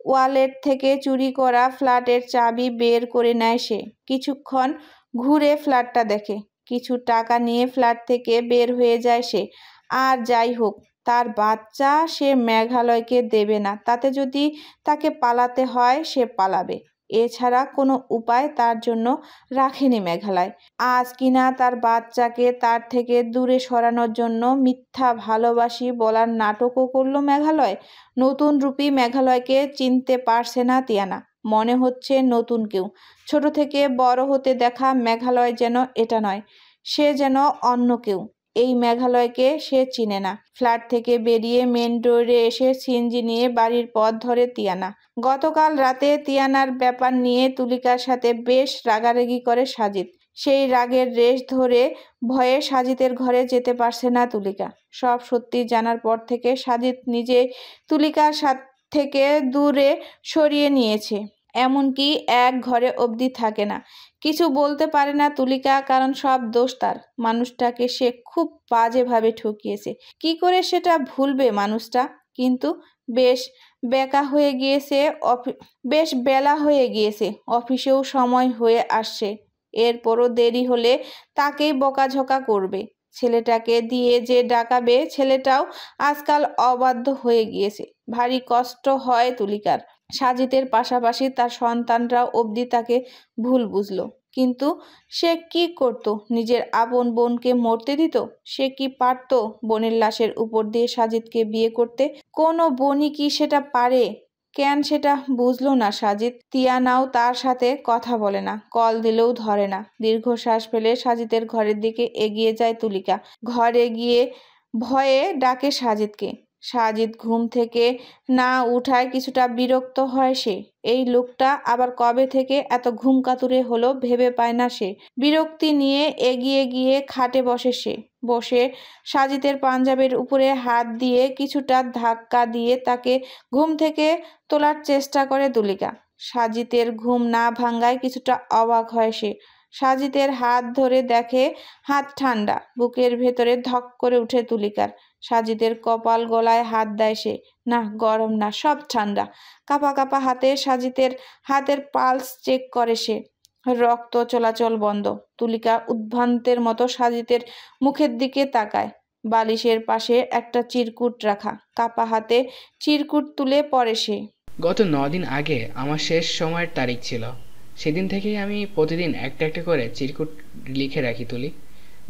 ওয়ালেট থেকে চুরি করা ফ্ল্যাটের চাবি বের করে নেয় সে। কিছুক্ষণ ঘুরে ফ্ল্যাটটা দেখে। কিছু টাকা নিয়ে ফ্ল্যাট থেকে বের হয়ে যায় সে। আর যাই হোক, তার বাচ্চা সে মেঘালয়কে দেবে না। তাতে যদি তাকে পালাতে হয় সে পালাবে। এছাড়া কোনো উপায় তার জন্য রাখেনি মেঘালয়। আজ কিনা তার বাচ্চাকে তার থেকে দূরে সরানোর জন্য মিথ্যা ভালোবাসি বলার নাটকও করলো মেঘালয়। নতুন রূপী মেঘালয়কে চিনতে পারছে না তিয়ানা। মনে হচ্ছে নতুন কেউ। ছোট থেকে বড় হতে দেখা মেঘালয় যেন এটা নয়, সে যেন অন্য কেউ। এই মেঘালয়কে সে চিনে না। ফ্ল্যাট থেকে বেরিয়ে মেন ডোরে এসে সিএনজি নিয়ে বাড়ির পথ ধরে তিয়ানা। গতকাল রাতে তিয়ানার ব্যাপার নিয়ে তুলিকার সাথে বেশ রাগারাগি করে সাজিদ। সেই রাগের রেশ ধরে ভয়ে সাজিদের ঘরে যেতে পারছে না তুলিকা। সব সত্যি জানার পর থেকে সাজিদ নিজে তুলিকার থেকে দূরে সরিয়ে নিয়েছে। এমনকি এক ঘরে অবধি থাকে না। কিছু বলতে পারে না তুলিকা, কারণ সব দোষ তার। মানুষটাকে সে খুব বাজেভাবে ঠকিয়েছে। কি করে সেটা ভুলবে মানুষটা? কিন্তু বেশ বেলা হয়ে গিয়েছে। অফিসেও সময় হয়ে আসছে। এরপরও দেরি হলে তাকেই বকাঝকা করবে। ছেলেটাকে দিয়ে যে ডাকাবে, ছেলেটাও আজকাল অবাধ্য হয়ে গিয়েছে। ভারী কষ্ট হয় তুলিকার। সাজিদের পাশাপাশি তার সন্তানরাও অবধি তাকে ভুল বুঝলো। কিন্তু সে কি করত? নিজের আপন বোনকে মরতে দিত? সে কি পারত বোনের লাশের উপর দিয়ে সাজিদকে বিয়ে করতে? কোনো বোনই কি সেটা পারে? কেন সেটা বুঝলো না সাজিদ। তিয়ানাও তার সাথে কথা বলে না, কল দিলেও ধরে না। দীর্ঘশ্বাস ফেলে সাজিদের ঘরের দিকে এগিয়ে যায় তুলিকা। ঘরে গিয়ে ভয়ে ডাকে সাজিদকে। সাজিদ ঘুম থেকে না উঠায় কিছুটা বিরক্ত হয় সে। এই লোকটা আবার কবে থেকে এত ঘুম কাতুরে হলো ভেবে পায় না সে। বিরক্তি নিয়ে এগিয়ে গিয়ে খাটে বসে সে। বসে সাজিদের পাঞ্জাবের উপরে হাত দিয়ে কিছুটা ধাক্কা দিয়ে তাকে ঘুম থেকে তোলার চেষ্টা করে তুলিকা। সাজিদের ঘুম না ভাঙ্গায় কিছুটা অবাক হয় সে। সাজিদের হাত ধরে দেখে হাত ঠান্ডা। বুকের ভেতরে ধক করে উঠে তুলিকার। সাজিদের কপাল গলায় হাত দেয় সে। না, গরম না, সব ঠান্ডা। কাঁপা কাঁপা হাতে সাজিদের হাতের পালস চেক করে সে। রক্ত চলাচল বন্ধ। তুলিকা উদ্ভ্রান্তের মতো সাজিদের মুখের দিকে তাকায়। বালিশের পাশে একটা চিরকুট রাখা, কাপা হাতে চিরকুট তুলে পড়ে সে।
গত 9 দিন আগে আমার শেষ সময়ের তারিখ ছিল। সেদিন থেকেই আমি প্রতিদিন একটা একটা করে চিরকুট লিখে রাখি তুলি।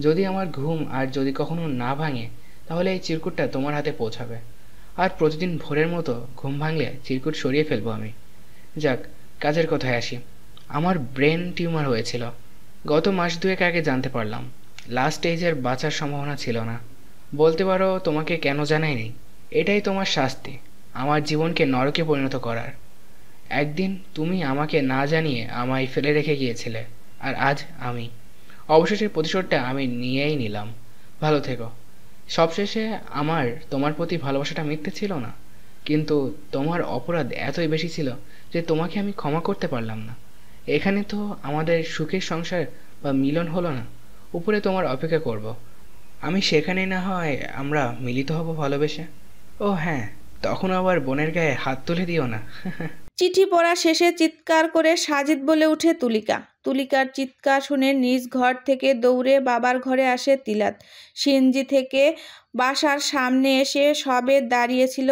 যদি আমার ঘুম আর যদি কখনো না ভাঙে, তাহলে এই চিরকুটটা তোমার হাতে পৌঁছাবে। আর প্রতিদিন ভোরের মতো ঘুম ভাঙলে চিরকুট সরিয়ে ফেলবো আমি। যাক, কাজের কথায় আসি। আমার ব্রেন টিউমার হয়েছিল। গত মাস 2 আগে জানতে পারলাম। লাস্ট স্টেজের বাঁচার সম্ভাবনা ছিল না। বলতে পারো তোমাকে কেন জানাইনি। এটাই তোমার শাস্তি, আমার জীবনকে নরকে পরিণত করার। একদিন তুমি আমাকে না জানিয়ে আমায় ফেলে রেখে গিয়েছিলে, আর আজ আমি অবশেষে প্রতিশোধটা আমি নিয়েই নিলাম। ভালো থেকো। সবশেষে আমার তোমার প্রতি ভালোবাসাটা মিথ্যে ছিল না, কিন্তু তোমার অপরাধ এতই বেশি ছিল যে তোমাকে আমি ক্ষমা করতে পারলাম না। এখানে তো আমাদের সুখের সংসার বা মিলন হলো না। উপরে তোমার অপেক্ষা করব। আমি সেখানেই না হয় আমরা মিলিত হব ভালোবেসে। ও হ্যাঁ, তখন আবার বোনের গায়ে হাত তুলে দিও না।
চিঠি পড়া শেষে চিৎকার করে সাজিদ বলে উঠে তুলিকা। তুলিকার চিৎকার শুনে নিজ ঘর থেকে দৌড়ে বাবার ঘরে আসে তিলাত। সিএনজি থেকে বাসার সামনে এসে সবে দাঁড়িয়েছিল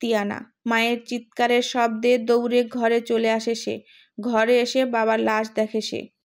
তিয়ানা। মায়ের চিৎকারের শব্দে দৌড়ে ঘরে চলে আসে সে। ঘরে এসে বাবার লাশ দেখে সে।